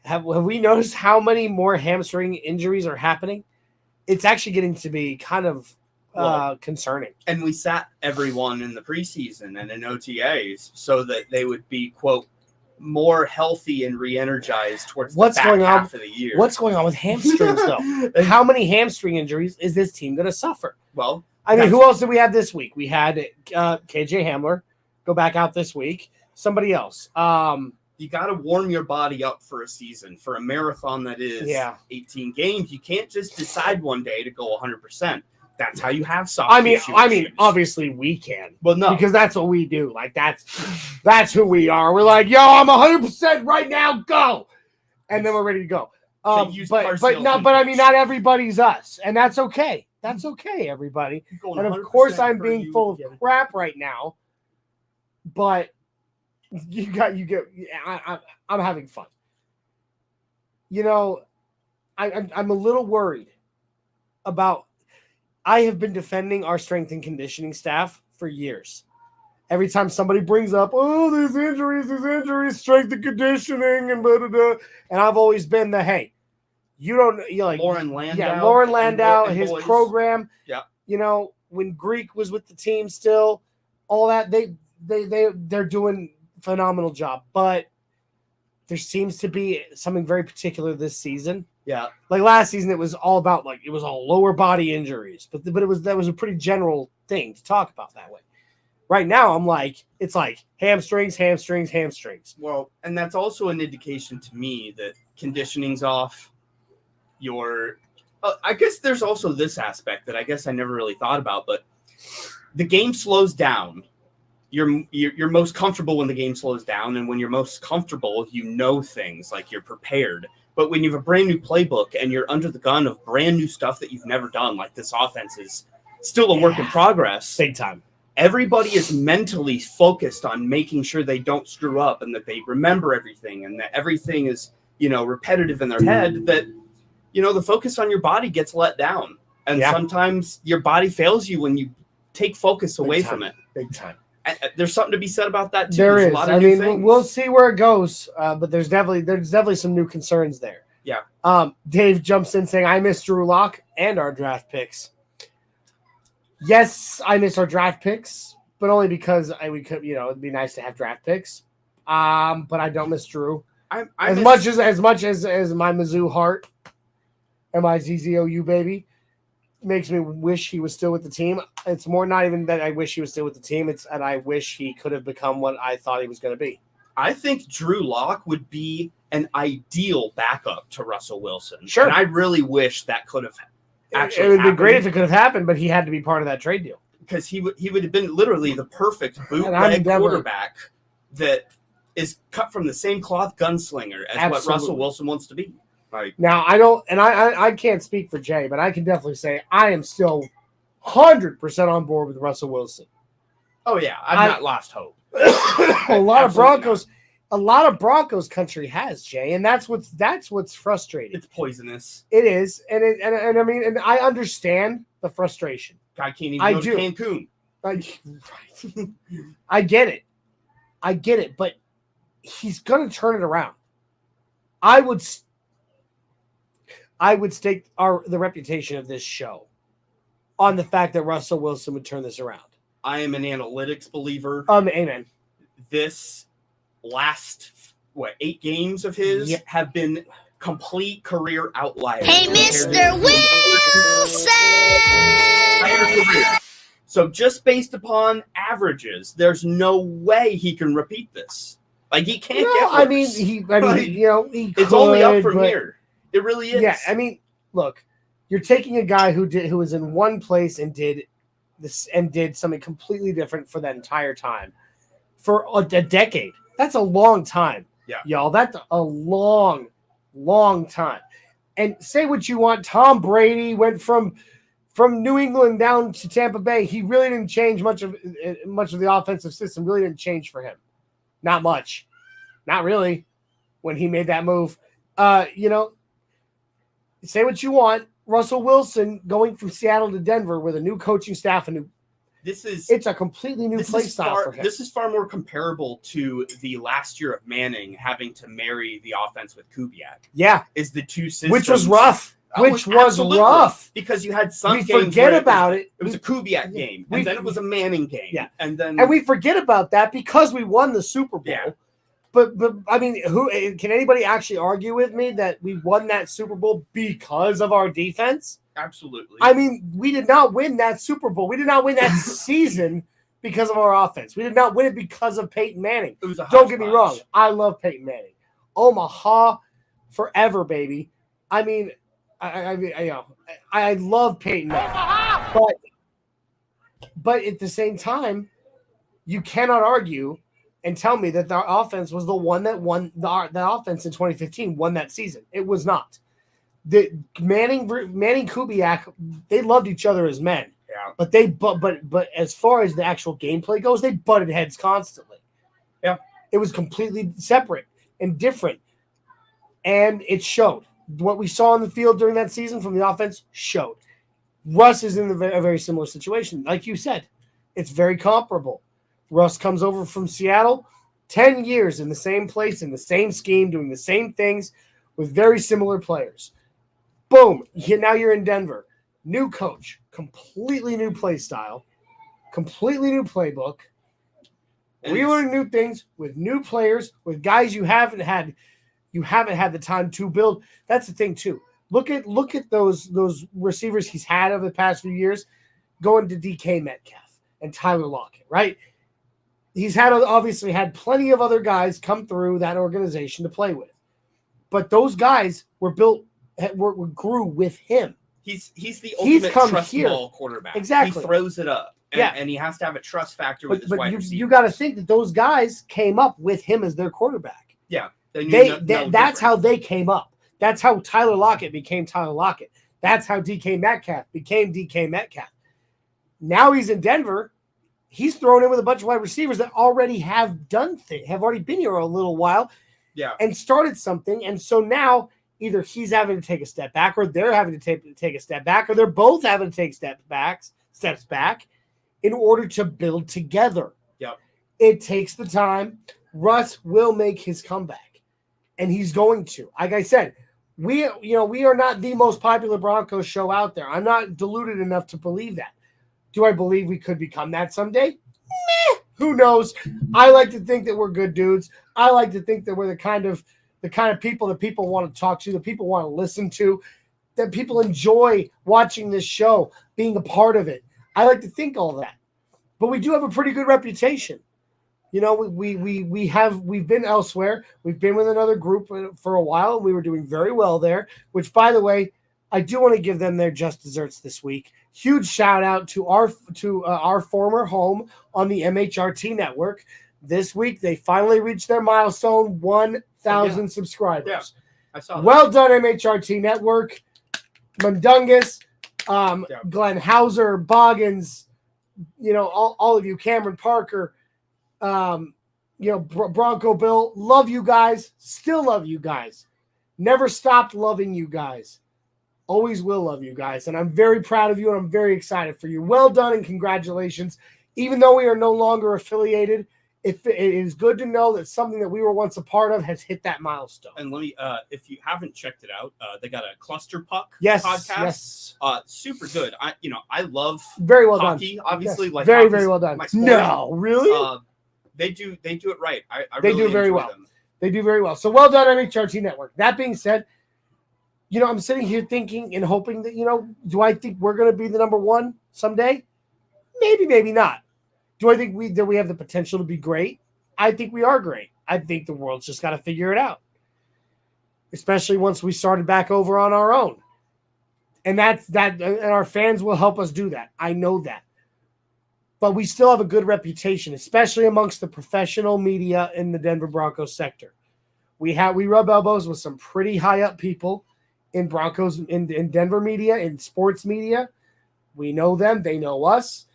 S1: Have we noticed how many more hamstring injuries are happening? It's actually getting to be kind of concerning.
S3: And we sat everyone in the preseason and in OTAs so that they would be, quote, more healthy and re-energized towards the back half of the year.
S1: What's going on with hamstrings, though? How many hamstring injuries is this team going to suffer?
S3: Well,
S1: I mean, who else did we have this week? We had KJ Hamler go back out this week. Somebody else.
S3: You got to warm your body up for a season, for a marathon that is 18 games. You can't just decide one day to go 100%. That's how you have soft tissue issues.
S1: Obviously we can.
S3: Well, no,
S1: because that's what we do. Like that's who we are. We're like, yo, I'm 100% right now. Go, and then we're ready to go. But I mean, not everybody's us, and that's okay. That's okay, everybody. And of course, I'm being full of crap right now. But I'm having fun. You know, I'm a little worried about. I have been defending our strength and conditioning staff for years. Every time somebody brings up, these injuries, strength and conditioning, and blah, blah, blah. And I've always been
S3: Lauren Landau.
S1: Yeah, Lauren Landau, his
S3: boys.
S1: program.
S3: Yeah.
S1: You know, when Greek was with the team still, all that, they're doing a phenomenal job. But there seems to be something very particular this season.
S3: Yeah,
S1: like last season, it was all about it was all lower body injuries, but that was a pretty general thing to talk about that way. Right now, it's like hamstrings.
S3: Well, and that's also an indication to me that conditioning's off. I guess there's also this aspect that I guess I never really thought about, but the game slows down. You're most comfortable when the game slows down, and when you're most comfortable, you know things like you're prepared. But when you have a brand new playbook and you're under the gun of brand new stuff that you've never done, like this offense is still a work in progress.
S1: Big time.
S3: Everybody is mentally focused on making sure they don't screw up and that they remember everything and that everything is, repetitive in their head, that, the focus on your body gets let down. And sometimes your body fails you when you take focus away from it.
S1: Big time.
S3: There's something to be said about that too.
S1: There is.
S3: A lot of new things.
S1: We'll see where it goes, but there's definitely some new concerns there.
S3: Yeah.
S1: Dave jumps in saying, "I miss Drew Lock and our draft picks." Yes, I miss our draft picks, but only because we could. It'd be nice to have draft picks. But I don't miss Drew as much as my Mizzou heart and my ZZOU baby makes me wish he was still with the team. It's more not even that I wish he was still with the team. It's and I wish he could have become what I thought he was going to be.
S3: I think Drew Lock would be an ideal backup to Russell Wilson.
S1: Sure.
S3: And I really wish that could have actually
S1: It would
S3: happened.
S1: be great if it could have happened, but he had to be part of that trade deal.
S3: Because he would have been literally the perfect bootleg quarterback that is cut from the same cloth gunslinger as what Russell Wilson wants to be.
S1: Now, I don't, and I can't speak for Jay, but I can definitely say I am still 100% on board with Russell Wilson.
S3: Oh yeah, I've not lost hope.
S1: a lot of Broncos country has, Jay, and that's what's frustrating.
S3: It's poisonous.
S1: It is, and I mean, and I understand the frustration.
S3: Guy can't even go to Cancun.
S1: I get it, but he's gonna turn it around. I would stake the reputation of this show on the fact that Russell Wilson would turn this around.
S3: I am an analytics believer.
S1: Amen.
S3: This last 8 games of his have been complete career outliers.
S2: Hey, Mr. Wilson!
S3: So just based upon averages, there's no way he can repeat this. Like he can't get worse.
S1: I mean, he
S3: it's only up from here. It really is.
S1: Yeah, I mean, look, You're taking a guy who was in one place and did something completely different for that entire time for a decade. That's a long time.
S3: Yeah.
S1: Y'all, that's a long, long time. And say what you want, Tom Brady went from New England down to Tampa Bay. He really didn't change much of the offensive system. Really didn't change for him. Not much. Not really when he made that move. Say what you want. Russell Wilson going from Seattle to Denver with a new coaching staff, it's a completely new play style for him.
S3: This is far more comparable to the last year of Manning having to marry the offense with Kubiak.
S1: Yeah.
S3: Is the two systems.
S1: Which was rough. Rough.
S3: Because you had some
S1: we
S3: games
S1: forget about it.
S3: It was a Kubiak game, and then it was a Manning game.
S1: Yeah.
S3: And
S1: we forget about that because we won the Super Bowl.
S3: Yeah.
S1: But I mean, who can anybody actually argue with me that we won that Super Bowl because of our defense?
S3: Absolutely.
S1: I mean, we did not win that Super Bowl. We did not win that season because of our offense. We did not win it because of Peyton Manning.
S3: It was a
S1: Don't get me wrong. I love Peyton Manning. Omaha forever, baby. I mean, I love Peyton Manning. But at the same time, you cannot argue and tell me that the offense was the one that won the offense in 2015 won that season. It was not. The Manning Kubiak, they loved each other as men.
S3: Yeah.
S1: But as far as the actual gameplay goes, they butted heads constantly.
S3: Yeah.
S1: It was completely separate and different. And it showed. What we saw on the field during that season from the offense showed. Russ is in a very similar situation. Like you said, it's very comparable. Russ comes over from Seattle, 10 years in the same place, in the same scheme, doing the same things with very similar players. Boom. Now you're in Denver. New coach, completely new play style, completely new playbook. We learn new things with new players, with guys you haven't had the time to build. That's the thing too. Look at those receivers he's had over the past few years, going to DK Metcalf and Tyler Lockett, right? He's obviously had plenty of other guys come through that organization to play with, but those guys grew with him.
S3: He's the ultimate trust ball quarterback.
S1: Exactly,
S3: he throws it up, and he has to have a trust factor with his wide receivers.
S1: You got to think that those guys came up with him as their quarterback.
S3: Yeah,
S1: that's how they came up. That's how Tyler Lockett became Tyler Lockett. That's how DK Metcalf became DK Metcalf. Now he's in Denver. He's thrown in with a bunch of wide receivers that already have already been here a little while, and started something. And so now either he's having to take a step back, or they're having to take a step back, or they're both having to take steps back in order to build together.
S3: Yep.
S1: It takes the time. Russ will make his comeback, and he's going to. Like I said, we are not the most popular Broncos show out there. I'm not deluded enough to believe that. Do I believe we could become that someday? Meh. Who knows? I like to think that we're good dudes. I like to think that we're the kind of people that people want to talk to, that people want to listen to, that people enjoy watching this show, being a part of it. I like to think all that. But we do have a pretty good reputation. You know, we've been elsewhere. We've been with another group for a while, and we were doing very well there, which, by the way, I do want to give them their just desserts this week. Huge shout out to our former home on the MHRT network. This week, they finally reached their milestone, 1,000 subscribers.
S3: Yeah, I saw that.
S1: Well done, MHRT network. Mundungus, Glenn Hauser, Boggins, all of you, Cameron Parker, Bronco Bill. Love you guys. Still love you guys. Never stopped loving you guys. Always will love you guys. And I'm very proud of you, and I'm very excited for you. Well done and congratulations. Even though we are no longer affiliated, it is good to know that something that we were once a part of has hit that milestone.
S3: And let me, if you haven't checked it out, they got a Cluster Puck
S1: podcast.
S3: Yes. Super good. I love
S1: very well
S3: hockey,
S1: done.
S3: obviously.
S1: Yes.
S3: Like
S1: very, very well done. No, really?
S3: They do it right. I
S1: they
S3: really
S1: do very
S3: enjoy
S1: well.
S3: them.
S1: They do very well. So well done, MHRT Network. That being said, I'm sitting here thinking and hoping that, do I think we're going to be the number one someday? Maybe, maybe not. Do I think that we have the potential to be great? I think we are great. I think the world's just got to figure it out, especially once we started back over on our own. And and our fans will help us do that. I know that. But we still have a good reputation, especially amongst the professional media in the Denver Broncos sector. We rub elbows with some pretty high up people in Broncos, in Denver media, in sports media. We know them, they know us.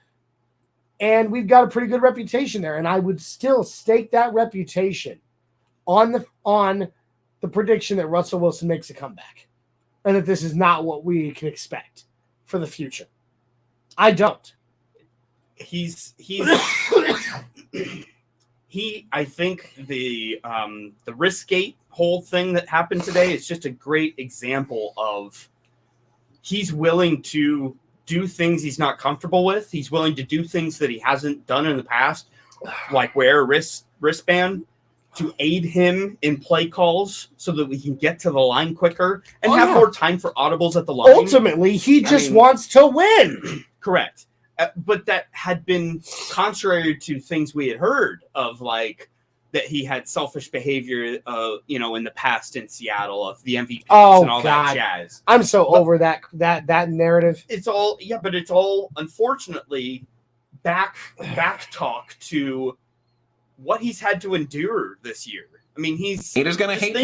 S1: And we've got a pretty good reputation there. And I would still stake that reputation on the prediction that Russell Wilson makes a comeback. And that this is not what we can expect for the future. I don't.
S3: I think the Riskgate whole thing that happened today is just a great example of he's willing to do things he's not comfortable with. He's willing to do things that he hasn't done in the past, like wear a wristband to aid him in play calls so that we can get to the line quicker and have more time for audibles at the line.
S1: Ultimately, he just wants to win.
S3: Correct. But that had been contrary to things we had heard of, like that he had selfish behavior, in the past in Seattle of the MVPs and all that jazz.
S1: I'm so over that narrative.
S3: It's all unfortunately back talk to what he's had to endure this year. I mean, he's
S4: gonna hate.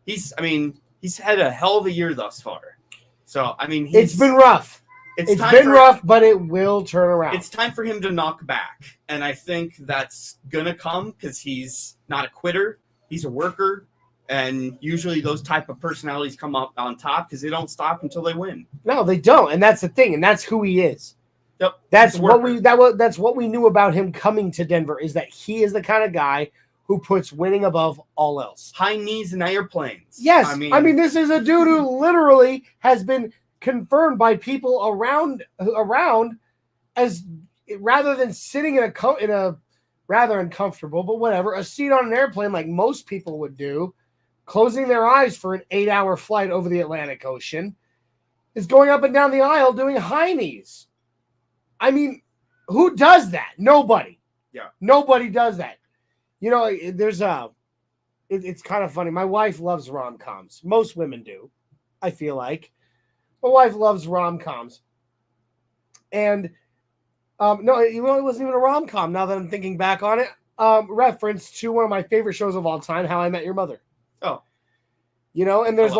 S3: He's had a hell of a year thus far. So
S1: it's been rough. It's been rough, but it will turn around.
S3: It's time for him to knock back. And I think that's going to come because he's not a quitter. He's a worker. And usually those type of personalities come up on top because they don't stop until they win.
S1: No, they don't. And that's the thing. And that's who he is.
S3: Yep.
S1: That's what we knew about him coming to Denver, is that he is the kind of guy who puts winning above all else.
S3: High knees and airplanes.
S1: Yes. I mean, this is a dude who literally has been confirmed by people around as rather than sitting in a rather uncomfortable, but whatever, a seat on an airplane like most people would do, closing their eyes for an 8-hour flight over the Atlantic Ocean, is going up and down the aisle doing high knees. I mean, who does that? Nobody.
S3: Yeah. Nobody
S1: does that. There's it's kind of funny. My wife loves rom-coms. Most women do, I feel like. My wife loves rom-coms. And, no, it wasn't even a rom-com now that I'm thinking back on it. Reference to one of my favorite shows of all time, How I Met Your Mother.
S3: Oh.
S1: And there's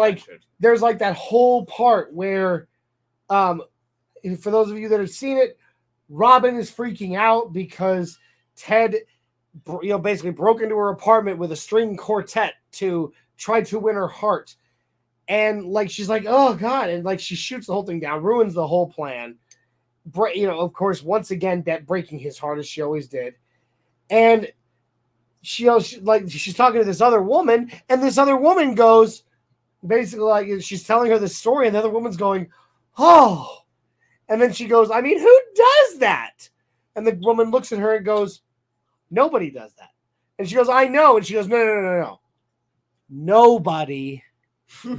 S1: that whole part where, for those of you that have seen it, Robin is freaking out because Ted, basically broke into her apartment with a string quartet to try to win her heart. And she's like, oh God. And she shoots the whole thing down, ruins the whole plan. Of course, once again, that breaking his heart as she always did. And she's talking to this other woman, and this other woman goes, basically she's telling her the story, and the other woman's going, oh. And then she goes, I mean, who does that? And the woman looks at her and goes, nobody does that. And she goes, I know. And she goes, no. Nobody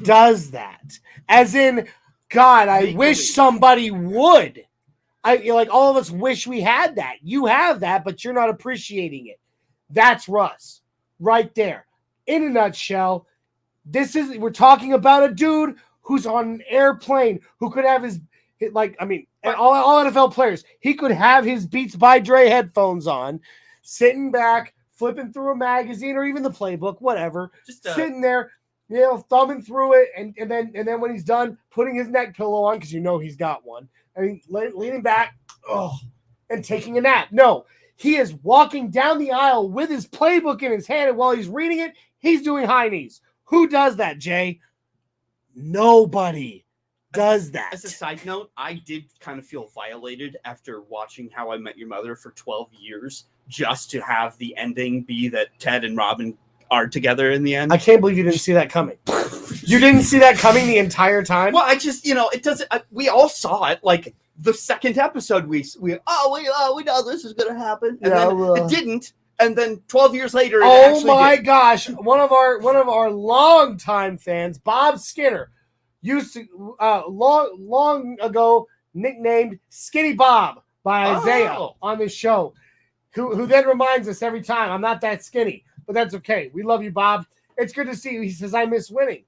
S1: does that. As in, God, I wish somebody would. All of us wish we had that. You have that, but you're not appreciating it. That's Russ right there. In a nutshell, we're talking about a dude who's on an airplane who could have all NFL players. He could have his Beats by Dre headphones on, sitting back, flipping through a magazine or even the playbook, whatever, just sitting there, thumbing through it, and then when he's done, putting his neck pillow on because he's got one, and leaning back, and taking a nap. No, he is walking down the aisle with his playbook in his hand, and while he's reading it, he's doing high knees. Who does that, Jay? Nobody does that.
S3: As a side note, I did kind of feel violated after watching How I Met Your Mother for 12 years just to have the ending be that Ted and Robin are together in the end.
S1: I can't believe you didn't see that coming. You didn't see that coming the entire time?
S3: Well, I just, it doesn't, we all saw it, the second episode, we know this is going to happen. And then it didn't. And then 12 years later,
S1: gosh. One of our longtime fans, Bob Skinner, used to long ago nicknamed Skinny Bob by Isaiah on this show, who then reminds us every time, I'm not that skinny, but that's okay. We love you, Bob. It's good to see you. He says, I miss winning.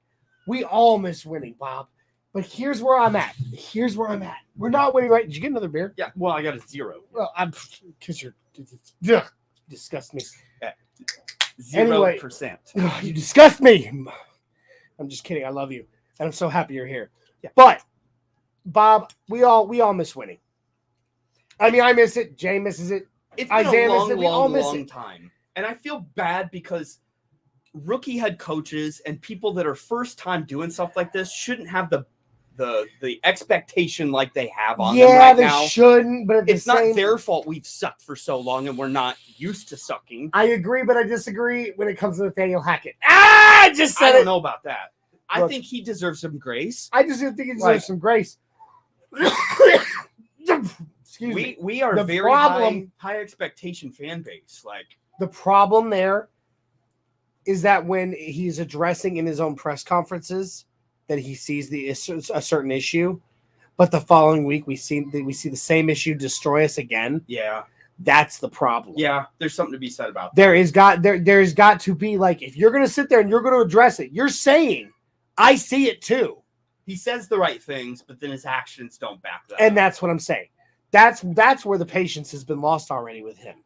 S1: We all miss winning, Bob. But here's where I'm at. We're not winning, right? Did you get another beer?
S3: Yeah. Well, I got a 0.
S1: Well, because you're ugh, you disgust me.
S3: 0%.
S1: Ugh, you disgust me. I'm just kidding. I love you, and I'm so happy you're here.
S3: Yeah.
S1: But Bob, we all miss winning. I mean, I miss it. Jay misses it.
S3: It's been
S1: Isaiah
S3: a long,
S1: misses it. We all miss
S3: long
S1: it.
S3: time. And I feel bad because rookie head coaches and people that are first time doing stuff like this shouldn't have the expectation like they have on them right
S1: they
S3: now.
S1: shouldn't, but
S3: It's not their fault we've sucked for so long and we're not used to sucking.
S1: I agree, but I disagree when it comes to Nathaniel Hackett. I just said
S3: I don't know about that. I think he deserves some grace.
S1: I just think he deserves some grace. Excuse me.
S3: We are
S1: The
S3: very high expectation fan base. Like
S1: the problem there is that when he's addressing in his own press conferences that he sees a certain issue, but the following week we see the same issue destroy us again.
S3: Yeah,
S1: that's the problem.
S3: Yeah, there's something to be said about that.
S1: There's got to be, like, if you're going to sit there and you're going to address it, you're saying, I see it too.
S3: He says the right things, but then his actions don't back that.
S1: And that's what I'm saying. That's where the patience has been lost already with him.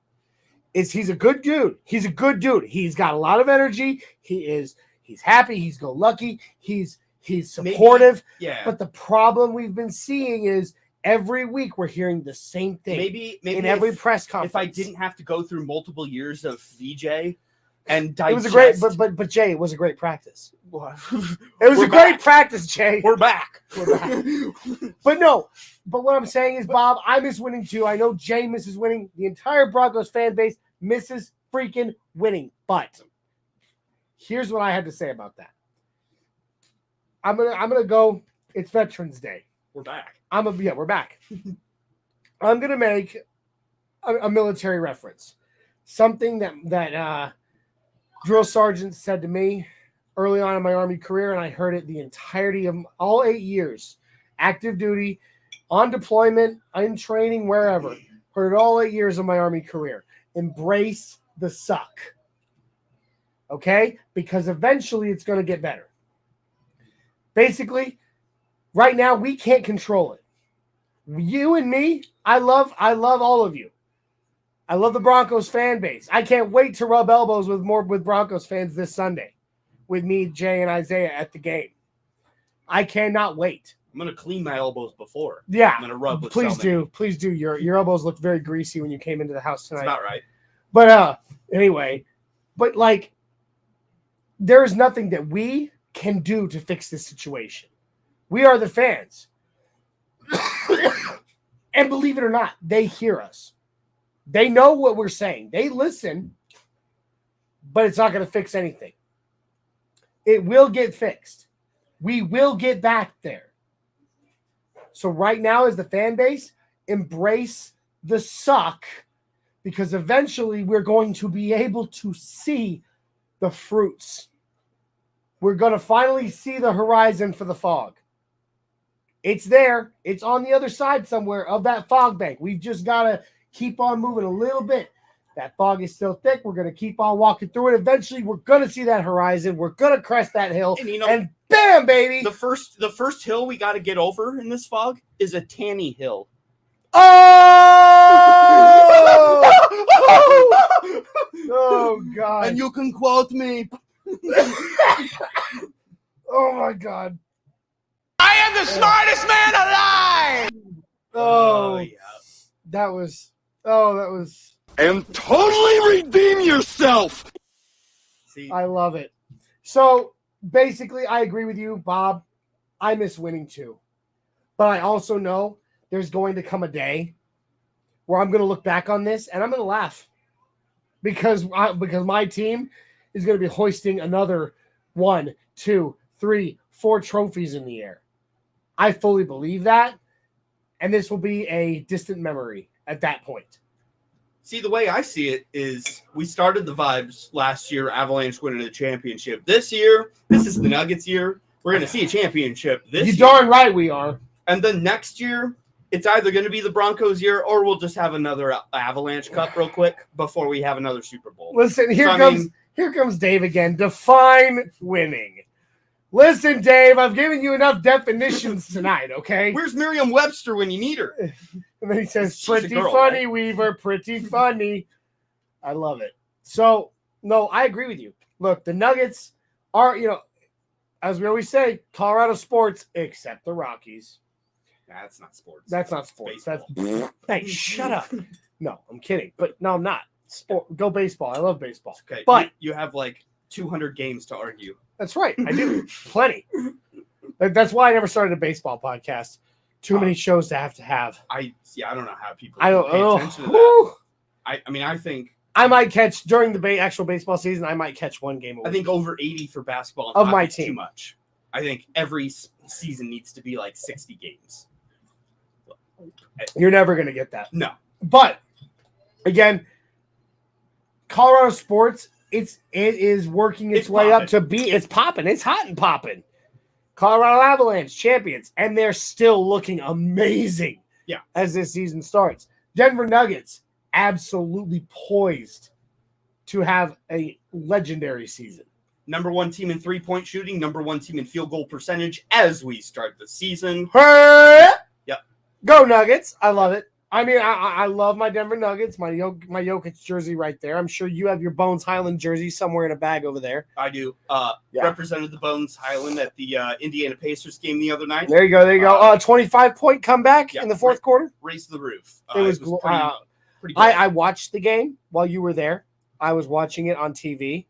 S1: He's a good dude. He's got a lot of energy. He's happy. He's go lucky. He's supportive.
S3: Yeah.
S1: But the problem we've been seeing is every week we're hearing the same thing.
S3: Maybe
S1: in every press conference.
S3: If I didn't have to go through multiple years of VJ and digest,
S1: it was a great, but Jay, it was a great practice. It was a great practice, Jay.
S3: We're back.
S1: But what I'm saying is, Bob, I miss winning too. I know Jay misses winning. The entire Broncos fan base misses freaking winning. But here's what I had to say about that. I'm gonna go. It's Veterans Day.
S3: We're back.
S1: We're back. I'm gonna make a military reference. Something that drill sergeant said to me early on in my Army career, and I heard it the entirety of all 8 years, active duty, on deployment, in training, wherever. Heard it all 8 years of my Army career. Embrace the suck. Okay? Because eventually it's going to get better. Basically, right now we can't control it. You and me, I love all of you. I love the Broncos fan base. I can't wait to rub elbows with Broncos fans this Sunday with me, Jay, and Isaiah at the game. I cannot wait.
S3: I'm going to clean my elbows before.
S1: Yeah.
S3: I'm going to rub with
S1: Please do. Your elbows looked very greasy when you came into the house tonight.
S3: That's about right.
S1: But anyway, like, there is nothing that we can do to fix this situation. We are the fans. And believe it or not, they hear us. They know what we're saying. They listen, but it's not going to fix anything. It will get fixed. We will get back there. So right now, as the fan base, embrace the suck, because eventually we're going to be able to see the fruits. We're going to finally see the horizon for the fog. It's there. It's on the other side somewhere of that fog bank. We've just got to keep on moving a little bit. That fog is still thick. We're going to keep on walking through it. Eventually, we're going to see that horizon. We're going to crest that hill. And bam, baby.
S3: The first hill we got to get over in this fog is a Tanny Hill.
S1: Oh! Oh, God.
S3: And you can quote me.
S1: Oh, my God.
S4: I am the smartest man alive!
S1: Oh, yeah. That was.
S4: And totally redeem yourself!
S3: See,
S1: I love it. So, basically, I agree with you, Bob. I miss winning too. But I also know there's going to come a day where I'm going to look back on this and I'm going to laugh. Because my team is going to be hoisting another 1, 2, 3, 4 trophies in the air. I fully believe that. And this will be a distant memory at that point.
S3: See, the way I see it is we started the vibes last year, Avalanche winning the championship. This year, this is the Nuggets year. We're going to see a championship this year.
S1: You darn right we are.
S3: And then next year, it's either going to be the Broncos year or we'll just have another Avalanche Cup real quick before we have another Super Bowl.
S1: Listen, here comes Dave again. Define winning. Listen, Dave, I've given you enough definitions tonight, okay?
S3: Where's Merriam-Webster when you need her?
S1: And then he says,
S3: She's a
S1: pretty
S3: girl,
S1: funny,
S3: right?
S1: Weaver, pretty funny. I love it. So, no, I agree with you. Look, the Nuggets are, as we always say, Colorado sports, except the Rockies.
S3: That's not sports.
S1: That's not sports.
S3: Baseball.
S1: Hey, shut up. No, I'm kidding. But no, I'm not. Go baseball. I love baseball.
S3: Okay,
S1: But
S3: you have like 200 games to argue.
S1: that's right. I do. Plenty. That's why I never started a baseball podcast. Too many shows to have.
S3: I don't know how people
S1: I don't
S3: pay
S1: know.
S3: attention to that. I think
S1: I might catch during the actual baseball season. I might catch one game a week.
S3: I think over 80 for basketball and
S1: Of
S3: hockey
S1: my
S3: is
S1: team.
S3: too much. I think every season needs to be like 60 games.
S1: You're never going to get that.
S3: No.
S1: But again, Colorado sports, it is working its way up to be. It's popping. It's hot and popping. Colorado Avalanche champions, and they're still looking amazing.
S3: Yeah.
S1: As this season starts, Denver Nuggets absolutely poised to have a legendary season.
S3: Number 1 team in 3-point shooting, number 1 team in field goal percentage as we start the season.
S1: Hey!
S3: Yep.
S1: Go Nuggets. I love it. I mean, I love my Denver Nuggets, my Jokic jersey right there. I'm sure you have your Bones Highland jersey somewhere in a bag over there.
S3: I do. Represented the Bones Highland at the Indiana Pacers game the other night.
S1: There you go. 25-point comeback in the fourth quarter.
S3: Raised the roof.
S1: It was
S3: pretty good.
S1: I watched the game while you were there. I was watching it on TV,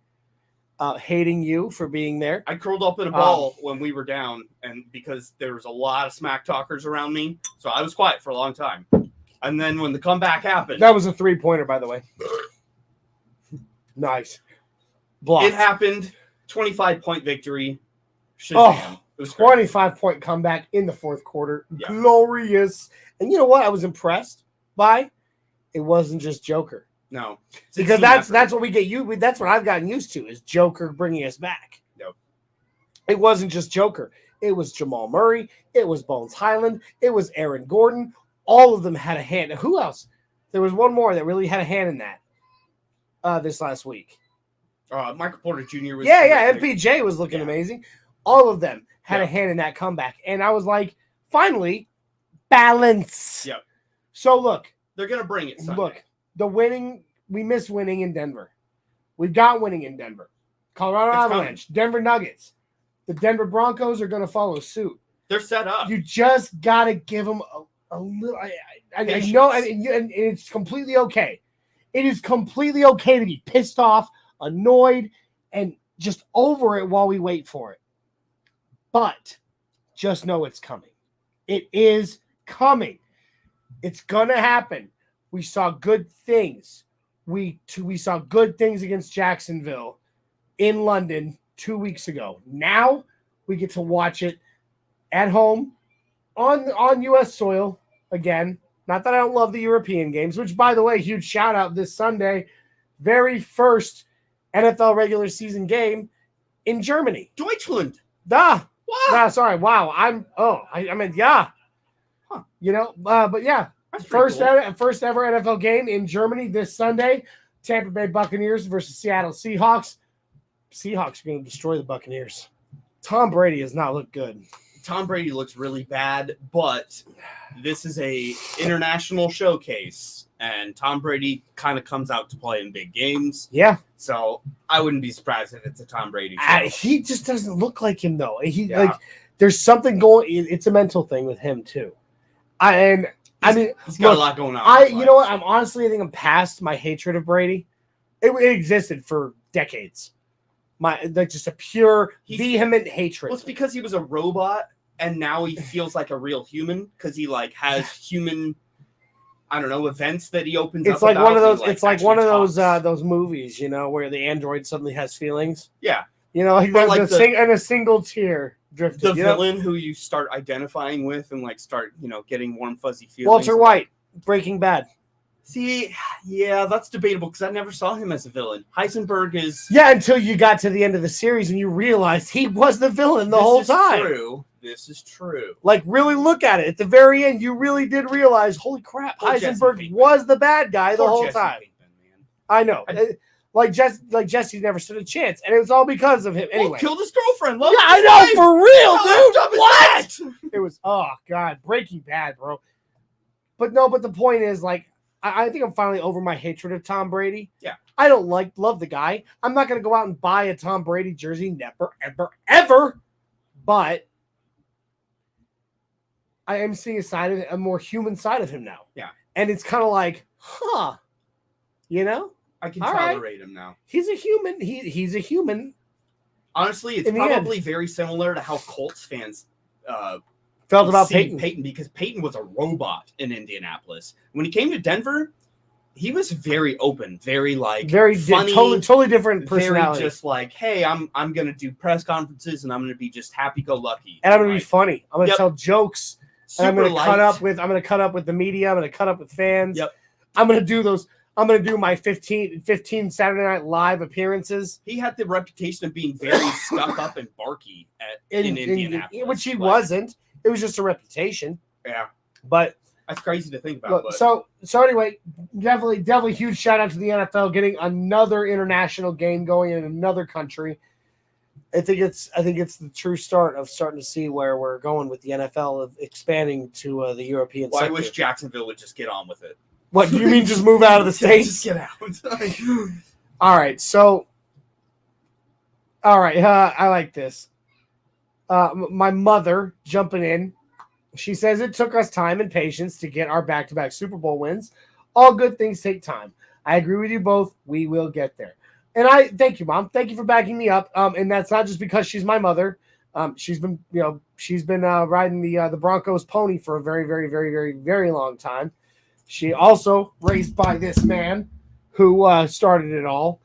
S1: hating you for being there.
S3: I curled up in a ball when we were down, and because there was a lot of smack talkers around me, so I was quiet for a long time. And then when the comeback happened,
S1: That was a 3-pointer, by the way. Nice. Block.
S3: it happened. 25-point victory. Shazam. It was great.
S1: 25-point comeback in the fourth quarter.
S3: Yeah.
S1: Glorious. And you know what I was impressed by? It wasn't just Joker.
S3: No. It's a
S1: Because
S3: team
S1: that's
S3: effort.
S1: what we get that's what I've gotten used to is Joker bringing us back.
S3: Yep.
S1: It wasn't just Joker. It was Jamal Murray. It was Bones Highland. It was Aaron Gordon. All of them had a hand. Who else? There was one more that really had a hand in that this last week.
S3: Michael Porter Jr. was
S1: MPJ was looking amazing. All of them had
S3: Yeah.
S1: a hand in that comeback. And I was like, finally, balance.
S3: Yep.
S1: So look,
S3: They're going to bring it Sunday.
S1: we miss winning in Denver. We've got winning in Denver. Colorado
S3: It's
S1: Avalanche, Denver Nuggets. The Denver Broncos are going to follow suit.
S3: They're set up.
S1: You just got to give them a little. I
S3: Patience.
S1: know, and it's completely okay. It is completely okay to be pissed off, annoyed, and just over it while we wait for it. But just know it's coming. It is coming. It's going to happen. We saw good things. We saw good things against Jacksonville in London 2 weeks ago. Now we get to watch it at home on U.S. soil again. Not that I don't love the European games, which, by the way, huge shout out this Sunday, very first NFL regular season game in Germany.
S3: Deutschland.
S1: Wow.
S3: Huh.
S1: But yeah,
S3: That's pretty cool.
S1: first ever NFL game in Germany this Sunday. Tampa Bay Buccaneers versus Seattle Seahawks. Seahawks are going to destroy the Buccaneers. Tom Brady has not looked good.
S3: Tom Brady looks really bad, but this is a international showcase, and Tom Brady kind of comes out to play in big games.
S1: Yeah.
S3: So I wouldn't be surprised if it's a Tom Brady show.
S1: He just doesn't look like him, though. There's something going. It's a mental thing with him too. He's
S3: got a lot going on.
S1: You know what? I think I'm past my hatred of Brady. It existed for decades. Just a pure, vehement hatred.
S3: Well, it's because he was a robot, and now he feels like a real human because he has human. I don't know, events that he opens.
S1: It's
S3: up
S1: like one of those.
S3: He,
S1: It's like one of
S3: talks.
S1: those movies, where the android suddenly has feelings.
S3: Yeah,
S1: and a single tear drifted.
S3: The villain who you start identifying with and start getting warm fuzzy feelings.
S1: Walter White, Breaking Bad.
S3: See, yeah, that's debatable because I never saw him as a villain. Heisenberg is
S1: until you got to the end of the series and you realized he was the villain the whole time.
S3: This is true.
S1: Really look at it. At the very end, you really did realize, holy crap,
S3: Poor
S1: Heisenberg
S3: Jesse
S1: was the bad guy the whole
S3: Jesse
S1: time.
S3: Pinkman, man.
S1: I know. Like Jesse never stood a chance, and it was all because of him. Anyway,
S3: killed his girlfriend.
S1: Yeah, I know, for real, dude.
S3: What?
S1: It was, oh god, Breaking Bad, bro. But the point is, like, I think I'm finally over my hatred of Tom Brady.
S3: Yeah.
S1: I don't love the guy. I'm not gonna go out and buy a Tom Brady jersey, never, ever, ever. But I am seeing a more human side of him now.
S3: Yeah.
S1: And it's kind of like, you know?
S3: I can
S1: All
S3: tolerate him now.
S1: He's a human. He's a human.
S3: Honestly, it's probably very similar to how Colts fans
S1: felt about
S3: Peyton, because Peyton was a robot in Indianapolis. When he came to Denver, he was very open, very funny,
S1: totally different personality.
S3: Very just like, hey, I'm gonna do press conferences and I'm gonna be just happy-go-lucky,
S1: and I'm gonna be funny. I'm gonna tell jokes. And I'm gonna cut up with the media. I'm gonna cut up with fans.
S3: Yep.
S1: I'm gonna do my 15 Saturday Night Live appearances.
S3: He had the reputation of being very stuck up and barky in Indianapolis,
S1: which he wasn't. It was just a reputation.
S3: Yeah,
S1: but
S3: that's crazy to think about.
S1: So anyway, definitely huge shout out to the NFL getting another international game going in another country. I think it's the true start of starting to see where we're going with the NFL of expanding to the European.
S3: Well, I wish Jacksonville would just get on with it.
S1: What do you mean? Just move out of the States?
S3: Just get out.
S1: All right. So, all right. I like this. My mother jumping in. She says it took us time and patience to get our back-to-back Super Bowl wins. All good things take time. I agree with you both. We will get there. And I thank you, Mom. Thank you for backing me up. And that's not just because she's my mother. She's been riding the Broncos pony for a very, very, very, very, very long time. She also raised by this man who started it all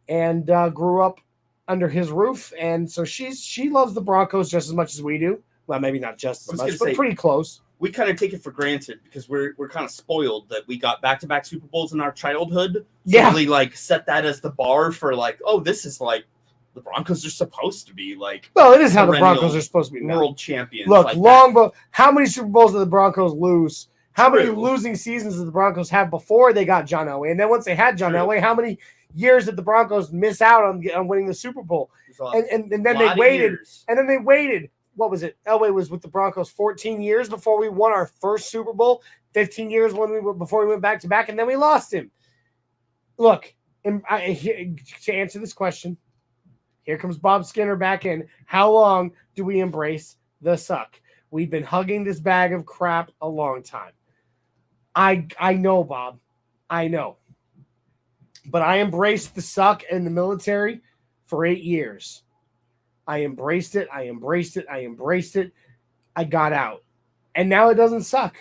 S1: and grew up under his roof. And so she loves the Broncos just as much as we do. Well, maybe not just as much, but pretty close.
S3: We kind of take it for granted because we're kind of spoiled that we got back-to-back Super Bowls in our childhood.
S1: Yeah.
S3: So we set that as the bar for this is the Broncos are supposed to be like.
S1: Well, it is how the Broncos are supposed to be
S3: world champions.
S1: Look, how many Super Bowls did the Broncos lose? How many losing seasons did the Broncos have before they got John Elway? And then once they had John Elway, how many years did the Broncos miss out on winning the Super Bowl? And then they waited. And then they waited. What was it? Elway was with the Broncos 14 years before we won our first Super Bowl. 15 years before we went back to back, and then we lost him. Look, to answer this question, here comes Bob Skinner back in. How long do we embrace the suck? We've been hugging this bag of crap a long time. I know, Bob. I know. But I embraced the suck in the military for 8 years. I embraced it. I got out. And now it doesn't suck.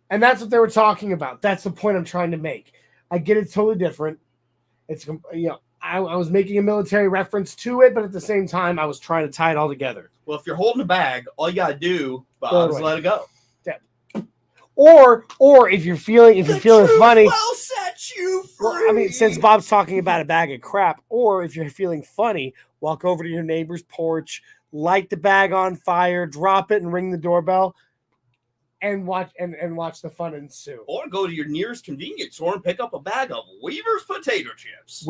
S1: And that's what they were talking about. That's the point I'm trying to make. I get it's totally different. It's, I was making a military reference to it, but at the same time, I was trying to tie it all together.
S3: Well, if you're holding a bag, all you got to do, Bob, is let it go.
S1: Yeah. Or if you're feeling funny,
S3: will set you free.
S1: Well, I mean, since Bob's talking about a bag of crap, or if you're feeling funny, walk over to your neighbor's porch, light the bag on fire, drop it, and ring the doorbell, and watch the fun ensue.
S3: Or go to your nearest convenience store and pick up a bag of Weaver's potato chips.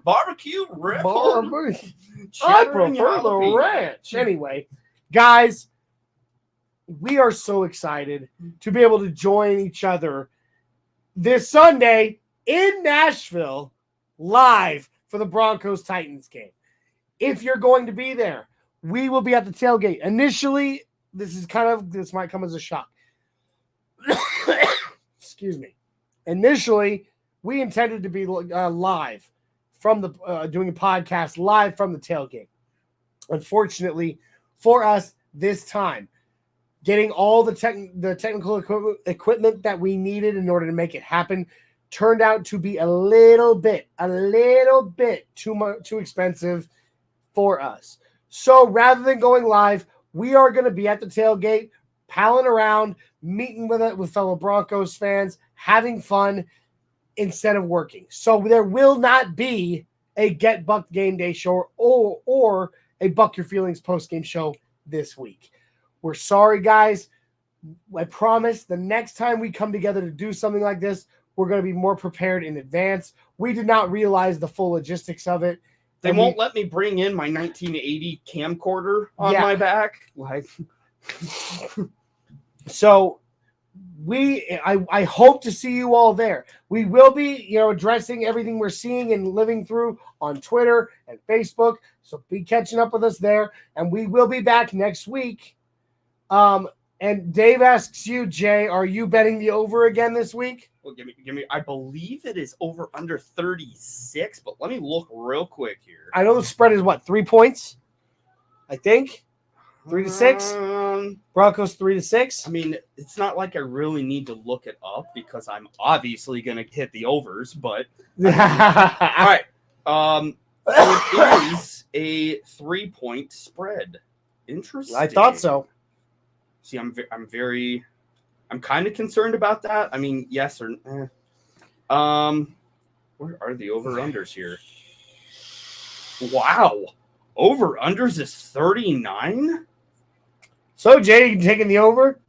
S3: Barbecue ranch.
S1: I prefer the ranch. Anyway, guys, we are so excited to be able to join each other this Sunday in Nashville live for the Broncos Titans game. If you're going to be there, we will be at the tailgate. Initially, this might come as a shock. Excuse me. Initially, we intended to be live from doing a podcast live from the tailgate. Unfortunately, for us this time, getting all the technical equipment that we needed in order to make it happen turned out to be a little bit too expensive for us. So rather than going live, we are going to be at the tailgate, palling around, meeting with fellow Broncos fans, having fun instead of working. So there will not be a Get Bucked game day show or a Buck Your Feelings post-game show this week. We're sorry, guys. I promise the next time we come together to do something like this, We're going to be more prepared in advance. We did not realize the full logistics of it.
S3: They won't let me bring in my 1980 camcorder on my back. Like,
S1: so I hope to see you all there. We will be, addressing everything we're seeing and living through on Twitter and Facebook. So be catching up with us there, and we will be back next week. And Dave asks you, Jay, are you betting the over again this week?
S3: Well, give me. I believe it is over under 36, but let me look real quick here.
S1: I know the spread is 3 points. I think 3-6. Broncos 3-6.
S3: I mean, it's not like I really need to look it up because I'm obviously going to hit the overs. But all right, so it is a 3-point spread. Interesting.
S1: I thought so.
S3: See, I'm kind of concerned about that. I mean, yes or where are the over-unders here? Wow. Over-unders is 39?
S1: So, Jay, you taking the over?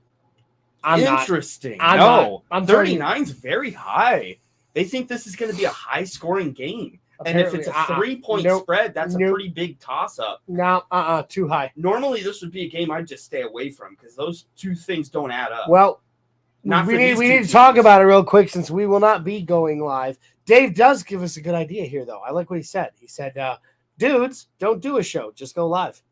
S3: Interesting.
S1: I'm
S3: 39's very high. They think this is going to be a high-scoring game. And if it's a 3-point spread, that's a pretty big toss-up.
S1: No, too high.
S3: Normally, this would be a game I'd just stay away from because those two things don't add up.
S1: Well, we need to talk about it real quick since we will not be going live. Dave does give us a good idea here, though. I like what he said. He said, dudes, don't do a show. Just go live.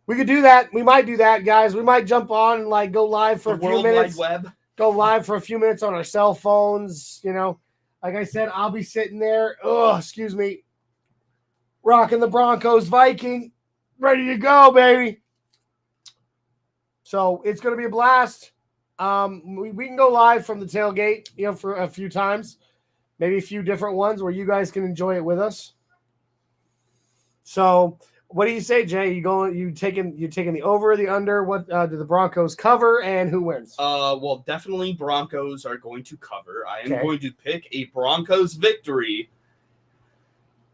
S1: We could do that. We might do that, guys. We might jump on and go live for a few minutes.
S3: World Wide Web.
S1: Go live for a few minutes on our cell phones. Like I said, I'll be sitting there. Oh, excuse me. Rocking the Broncos Viking. Ready to go, baby. So it's going to be a blast. We can go live from the tailgate, for a few times. Maybe a few different ones where you guys can enjoy it with us. So what do you say, Jay? You taking the over or the under? What do the Broncos cover and who wins?
S3: Well, definitely Broncos are going to cover. I am going to pick a Broncos victory.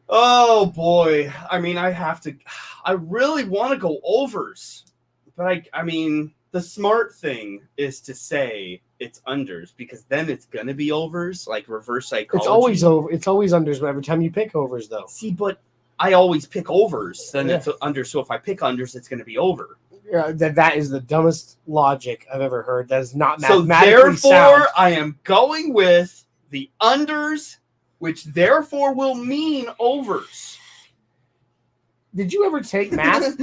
S3: Oh boy. I mean, I really want to go overs. But I mean, the smart thing is to say it's unders because then it's gonna be overs, like reverse psychology.
S1: It's always over. It's always unders every time you pick overs, though.
S3: See, but I always pick overs. Then it's under. So if I pick unders, it's going to be over.
S1: Yeah, that is the dumbest logic I've ever heard. That is not mathematically
S3: so therefore,
S1: sound.
S3: I am going with the unders, which therefore will mean overs.
S1: Did you ever take math?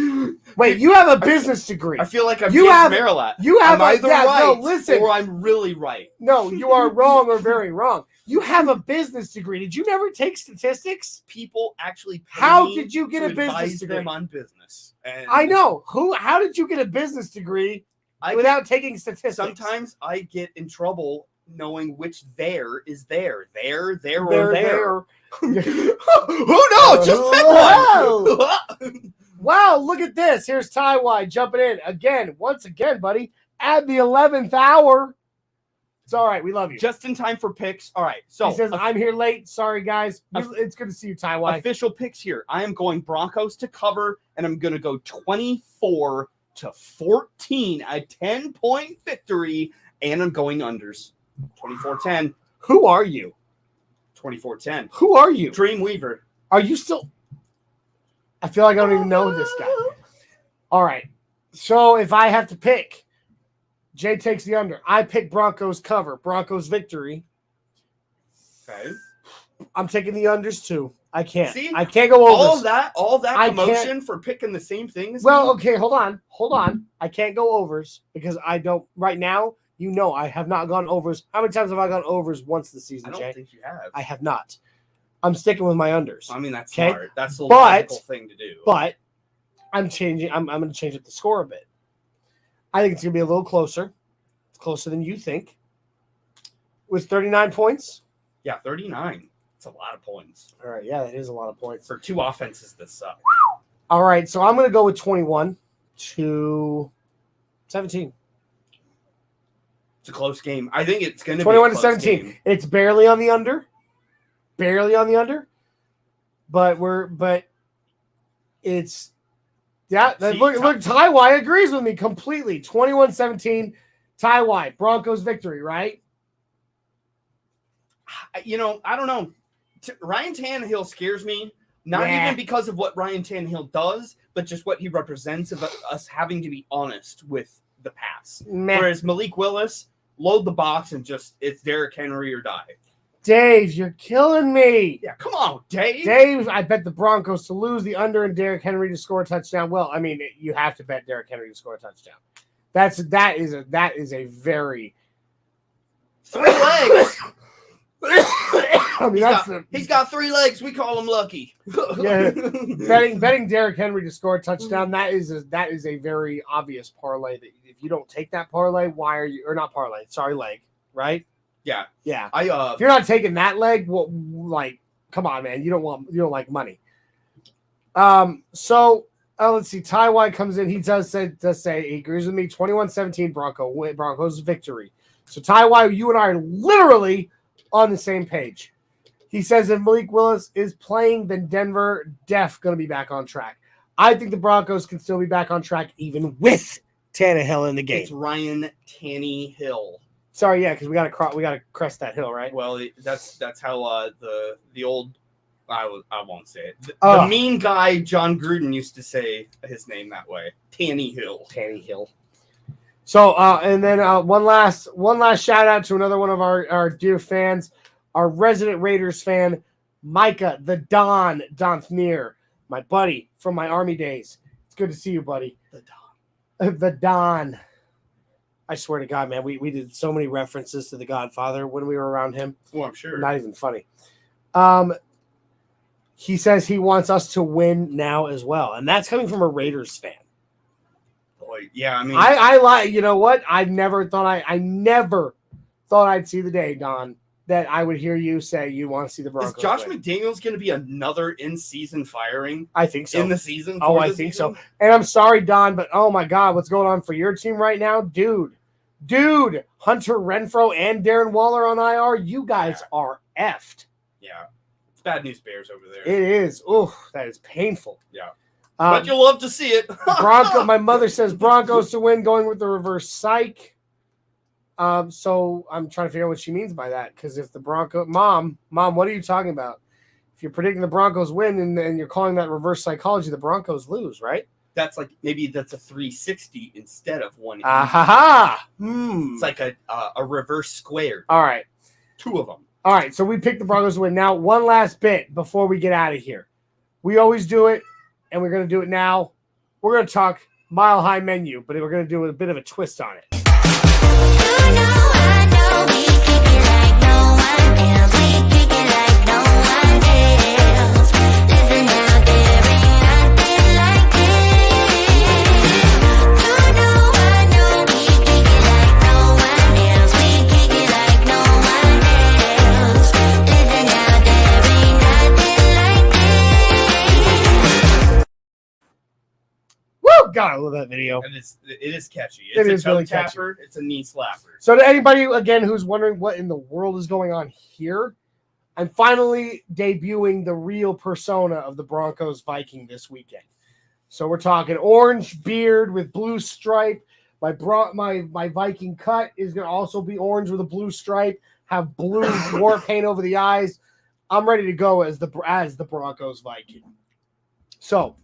S1: Wait, you have a business degree.
S3: I feel like I'm
S1: James
S3: Marilat.
S1: You have
S3: I'm either right
S1: no, listen,
S3: or I'm really right.
S1: No, you are wrong or very wrong. You have a business degree. Did you never take statistics?
S3: People actually pay
S1: How
S3: me
S1: did you get
S3: to
S1: a business
S3: advise
S1: degree?
S3: them on business. And
S1: I know. How did you get a business degree without taking statistics?
S3: Sometimes I get in trouble knowing which there is there. There, or there. Who knows? Just pick one.
S1: Wow, look at this. Here's Ty jumping in. Once again, buddy. At the 11th hour. It's all right. We love you.
S3: Just in time for picks. All right. So
S1: he says, I'm here late. Sorry, guys. It's good to see you, Ty.
S3: Official picks here. I am going Broncos to cover, and I'm going to go 24-14, a 10-point victory, and I'm going unders. 24-10.
S1: Who are you?
S3: 24-10.
S1: Who are you?
S3: Dreamweaver.
S1: Are you still? I feel like I don't even know this guy. All right. So if I have to pick, Jay takes the under. I pick Broncos cover. Broncos victory.
S3: Okay.
S1: I'm taking the unders too. I can't.
S3: See?
S1: I can't go overs.
S3: All that emotion for picking the same thing as me?
S1: Okay, hold on. I can't go overs because I don't right now. I have not gone overs. How many times have I gone overs once this season, Jay?
S3: I don't think you have.
S1: I have not. I'm sticking with my unders.
S3: I mean, that's smart. That's the logical thing to do.
S1: But I'm changing. I'm going to change up the score a bit. I think it's going to be a little closer. Closer than you think. With 39 points?
S3: Yeah, 39. It's a lot of points.
S1: All right, yeah, that is a lot of points.
S3: For two offenses that suck.
S1: All right, so I'm going to go with 21-17.
S3: It's a close game. I think it's going to be
S1: 21-17.
S3: Game.
S1: It's barely on the under. But it's look, Ty agrees with me completely. 21-17, Ty Broncos victory, right?
S3: I don't know. Ryan Tannehill scares me, not even because of what Ryan Tannehill does, but just what he represents of us having to be honest with the pass. Whereas Malik Willis, load the box and just it's Derrick Henry or die.
S1: Dave, you're killing me.
S3: Yeah, come on, Dave.
S1: Dave, I bet the Broncos to lose, the under, and Derrick Henry to score a touchdown. Well, I mean, you have to bet Derrick Henry to score a touchdown. That is a very
S3: 3 legs.
S1: I mean,
S3: he's got 3 legs. We call him lucky.
S1: Yeah, betting Derrick Henry to score a touchdown. That is a very obvious parlay. That if you don't take that parlay, why are you or not parlay? Sorry, leg, right?
S3: Yeah.
S1: If you're not taking that leg, well, like, come on, man. You don't like money. So let's see. Ty White comes in. He does say he agrees with me. 21-17 Broncos victory. So Ty White, you and I are literally on the same page. He says if Malik Willis is playing, then Denver going to be back on track. I think the Broncos can still be back on track even with Tannehill in the game.
S3: It's Ryan Tannehill.
S1: Sorry, yeah, because we gotta crest that hill, right?
S3: Well, that's how the old I won't say it. The mean guy John Gruden used to say his name that way. Tannehill.
S1: So and then one last shout out to another one of our dear fans, our resident Raiders fan, Micah the Don Donthnier, my buddy from my Army days. It's good to see you, buddy. The Don. I swear to God, man, we did so many references to The Godfather when we were around him.
S3: Well, I'm sure.
S1: Not even funny. He says he wants us to win now as well, and that's coming from a Raiders fan.
S3: Boy, yeah, I mean,
S1: I like. You know what? I never thought I'd see the day, Don, that I would hear you say you want to see the Broncos.
S3: Is Josh
S1: win.
S3: McDaniels going to be another in-season firing?
S1: I think so.
S3: In the season?
S1: I think so. And I'm sorry, Don, but oh my God, what's going on for your team right now? Dude, Hunter Renfrow and Darren Waller on IR, you guys are effed.
S3: Yeah. It's bad news bears over there.
S1: It is. Oh, that is painful.
S3: Yeah. But you'll love to see it.
S1: My mother says Broncos to win, going with the reverse psych. So I'm trying to figure out what she means by that. Because if the Mom, what are you talking about? If you're predicting the Broncos win and you're calling that reverse psychology, the Broncos lose, right?
S3: That's like maybe that's a 360 instead of 180. It's like a reverse square.
S1: All right.
S3: 2 of them.
S1: All right. So we picked the Broncos to win. Now, one last bit before we get out of here. We always do it, and we're going to do it now. We're going to talk Mile High Menu, but we're going to do a bit of a twist on it.
S5: I know, we kick it like no one else. We kick it like no one else. Listen out, there ain't nothing like this. I know, we kick it like no one else. We kick it like no one else. Listen out, there ain't nothing like this.
S1: Woo! God, I love that video.
S3: And it is catchy. It's a toe
S1: really
S3: tapper. It's a knee slapper.
S1: So to anybody, again, who's wondering what in the world is going on here, I'm finally debuting the real persona of the Broncos Viking this weekend. So we're talking orange beard with blue stripe. My Viking cut is going to also be orange with a blue stripe, have blue war paint over the eyes. I'm ready to go as the Broncos Viking. So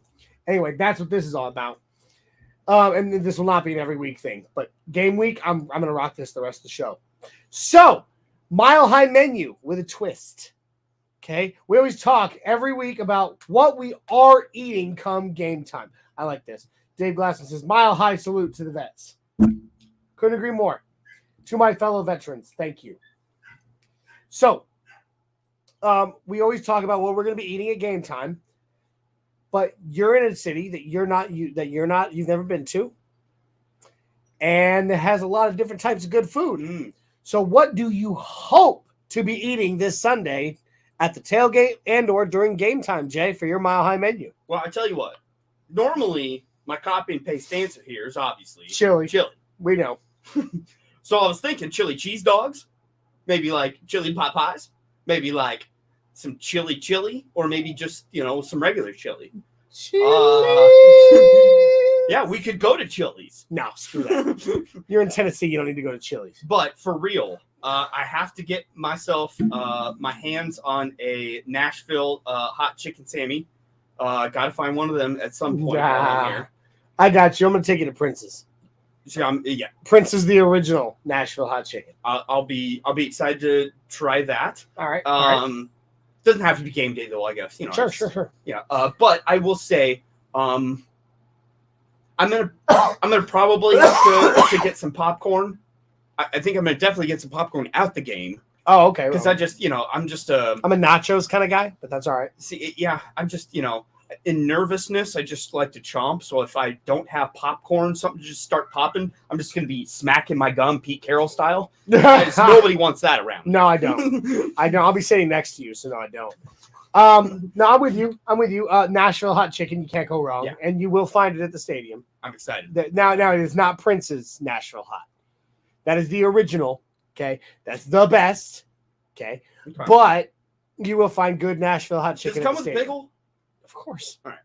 S1: anyway, that's what this is all about. And this will not be an every week thing, but game week, I'm going to rock this the rest of the show. So, Mile High Menu with a twist. Okay? We always talk every week about what we are eating come game time. I like this. Dave Glassman says, Mile High salute to the vets. Couldn't agree more. To my fellow veterans, thank you. So, we always talk about what we're going to be eating at game time. But you're in a city that you've never been to, and it has a lot of different types of good food. So what do you hope to be eating this Sunday at the tailgate and/or during game time, Jay, for your Mile High Menu?
S3: Well, I tell you what. Normally, my copy and paste answer here is obviously
S1: chili. We know.
S3: So I was thinking chili cheese dogs, maybe like chili pot pies, maybe like some chili, or maybe just, some regular chili. Yeah, we could go to Chili's.
S1: No, screw that. You're in Tennessee. You don't need to go to Chili's.
S3: But for real, I have to get myself my hands on a Nashville hot chicken Sammy. Got to find one of them at some point around here.
S1: I got you. I'm gonna take you to Prince's.
S3: So yeah,
S1: Prince is the original Nashville hot chicken.
S3: I'll be excited to try that.
S1: All right.
S3: Doesn't have to be game day though, I guess.
S1: Sure.
S3: Yeah. But I will say, I'm gonna probably have to get some popcorn. I think I'm gonna definitely get some popcorn at the game.
S1: Oh, okay.
S3: Because
S1: well,
S3: I'm a
S1: nachos kind of guy, but that's all right.
S3: See, yeah, I'm just in nervousness, I just like to chomp. So if I don't have popcorn, something to just start popping, I'm just going to be smacking my gum Pete Carroll style. Nobody wants that around.
S1: No, I don't. I don't. I'll be sitting next to you, so no, I don't. No, I'm with you. Nashville hot chicken, you can't go wrong.
S3: Yeah.
S1: And you will find it at the stadium.
S3: I'm excited.
S1: Now it is not Prince's Nashville hot. That is the original, okay? That's the best, okay? But you will find good Nashville hot chicken.
S3: Does it come with a pickle?
S1: Of course.
S3: All right.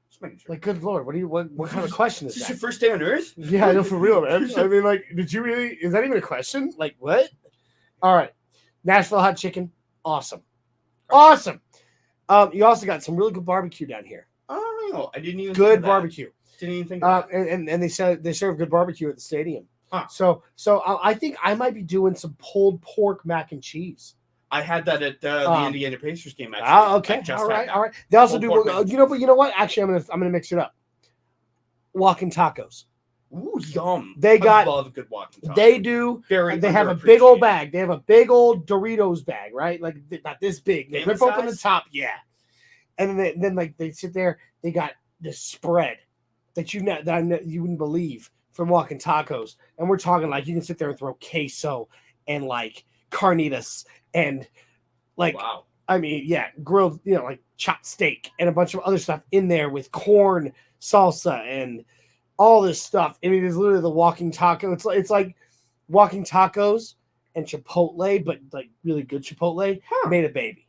S3: Just making sure.
S1: Like, good Lord, what kind of question is
S3: Is this
S1: that?
S3: your first day on Earth?
S1: Yeah, I know, for real, man. I mean, like, did you really? Is that even a question? Like, what? All right, Nashville hot chicken, awesome. You also got some really good barbecue down here.
S3: Oh, I didn't even.
S1: Good barbecue.
S3: Didn't even think.
S1: And they serve good barbecue at the stadium.
S3: Huh.
S1: So I think I might be doing some pulled pork mac and cheese.
S3: I had that at the Indiana Pacers game. Actually.
S1: Okay. All right. They also do. But you know what? Actually, I'm gonna mix it up. Walking tacos.
S3: Ooh, yum!
S1: I
S3: love a good walking taco.
S1: They do. They have a big old bag. They have a big old Doritos bag, right? Like not this big. They rip open the top, yeah. And then like they sit there. They got this spread that you wouldn't believe from Walking Tacos, and we're talking like you can sit there and throw queso and like carnitas and like,
S3: wow.
S1: I mean, yeah, grilled, like chopped steak and a bunch of other stuff in there with corn salsa and all this stuff. I mean, it's literally the walking taco. It's like Walking Tacos and Chipotle, but like really good Chipotle made a baby.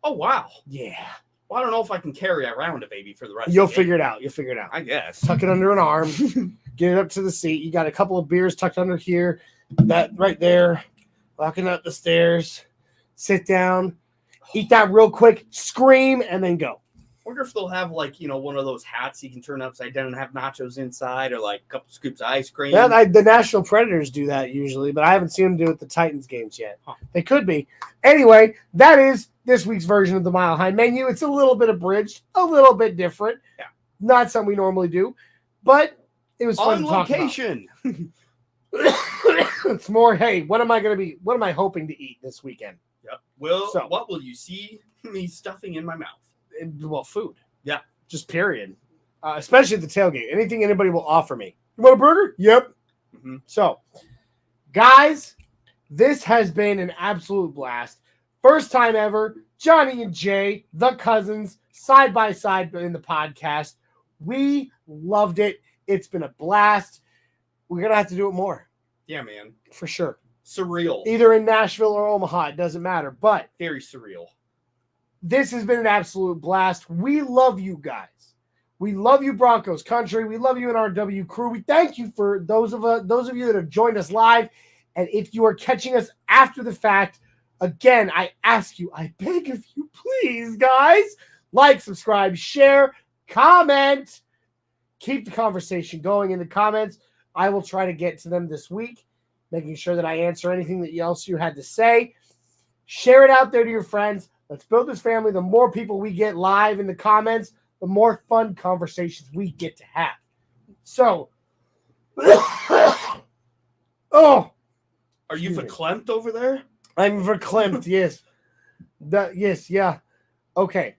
S3: Oh wow.
S1: Yeah.
S3: Well, I don't know if I can carry around a baby for the rest.
S1: You'll figure it out. I
S3: guess.
S1: Tuck it under an arm. Get it up to the seat. You got a couple of beers tucked under here. That right there. Walking up the stairs. Sit down. Eat that real quick. Scream and then go.
S3: Wonder if they'll have like one of those hats you can turn upside down and have nachos inside, or like a couple scoops of ice cream.
S1: Yeah, the Nashville Predators do that usually, but I haven't seen them do it at the Titans games yet. Huh. They could be. Anyway, that is this week's version of the Mile High Menu. It's a little bit abridged, a little bit different.
S3: Yeah,
S1: not something we normally do, but it was fun
S3: on
S1: to talk
S3: location.
S1: It's more. Hey, what am I hoping to eat this weekend?
S3: Yep. What will you see me stuffing in my mouth?
S1: Well, food.
S3: Yeah.
S1: Just period. Especially at the tailgate. Anything anybody will offer me. You want a burger? Yep. Mm-hmm. So, guys, this has been an absolute blast. First time ever. Johnny and Jay, the cousins, side by side in the podcast. We loved it. It's been a blast. We're going to have to do it more.
S3: Yeah, man.
S1: For sure.
S3: Surreal.
S1: Either in Nashville or Omaha. It doesn't matter. But
S3: very surreal.
S1: This has been an absolute blast. We love you guys. We love you, Broncos Country. We love you, NRW Crew. We thank you for those of you that have joined us live. And if you are catching us after the fact, again, I ask you, I beg of you, please, guys, like, subscribe, share, comment. Keep the conversation going in the comments. I will try to get to them this week, making sure that I answer anything else you had to say. Share it out there to your friends. Let's build this family. The more people we get live in the comments, the more fun conversations we get to have. So,
S3: are you verklempt over there?
S1: I'm verklempt, yes. Yeah. Okay.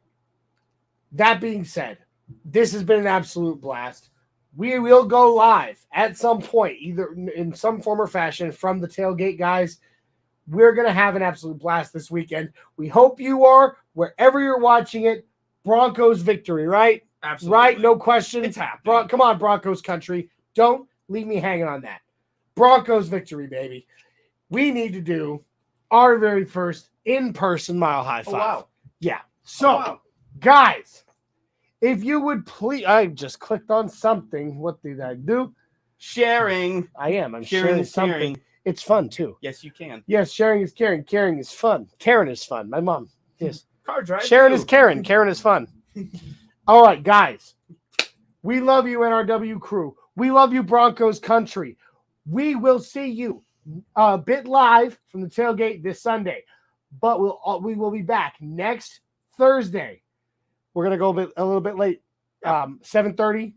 S1: That being said, this has been an absolute blast. We will go live at some point, either in some form or fashion, from the tailgate, guys. We're going to have an absolute blast this weekend. We hope you are, wherever you're watching it. Broncos victory, right?
S3: Absolutely.
S1: Right? No question.
S3: It's happening.
S1: Come on, Broncos Country. Don't leave me hanging on that. Broncos victory, baby. We need to do our very first in-person Mile High Five.
S3: Oh, wow.
S1: Yeah. So, guys, if you would please, I just clicked on something. What did I do?
S3: Sharing.
S1: I am. I'm
S3: sharing
S1: sharing something. It's fun too.
S3: Yes, you can.
S1: Yes, sharing is caring. Caring is fun. Karen is fun. My mom. Yes.
S3: Car drive.
S1: Sharon
S3: too.
S1: is Karen. Karen is fun. All right, guys. We love you, NRW Crew. We love you, Broncos Country. We will see you a bit live from the tailgate this Sunday, but we will be back next Thursday. We're gonna go a little bit late. 8:30,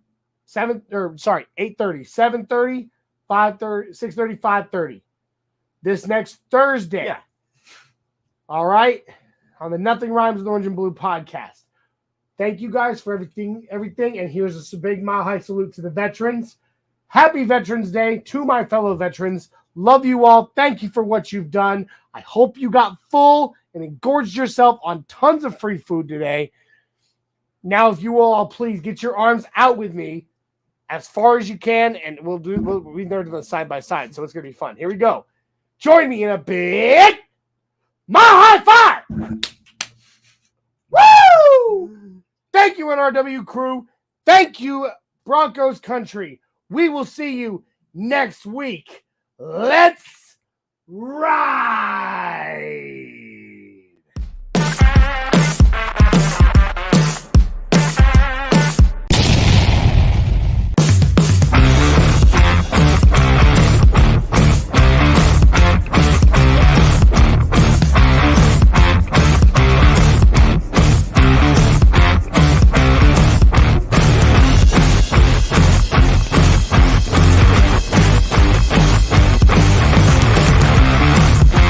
S1: 7:30, 5:30, 6:30, 5:30. This next Thursday.
S3: Yeah.
S1: All right. On the Nothing Rhymes with Orange and Blue podcast. Thank you guys for everything. And here's a big Mile High salute to the veterans. Happy Veterans Day to my fellow veterans. Love you all. Thank you for what you've done. I hope you got full and engorged yourself on tons of free food today. Now, if you will all please get your arms out with me as far as you can, and we'll be there to the side by side. So it's gonna be fun. Here we go. Join me in a big Mile High Five. Woo! Thank you, NRW Crew. Thank you, Broncos Country. We will see you next week. Let's ride.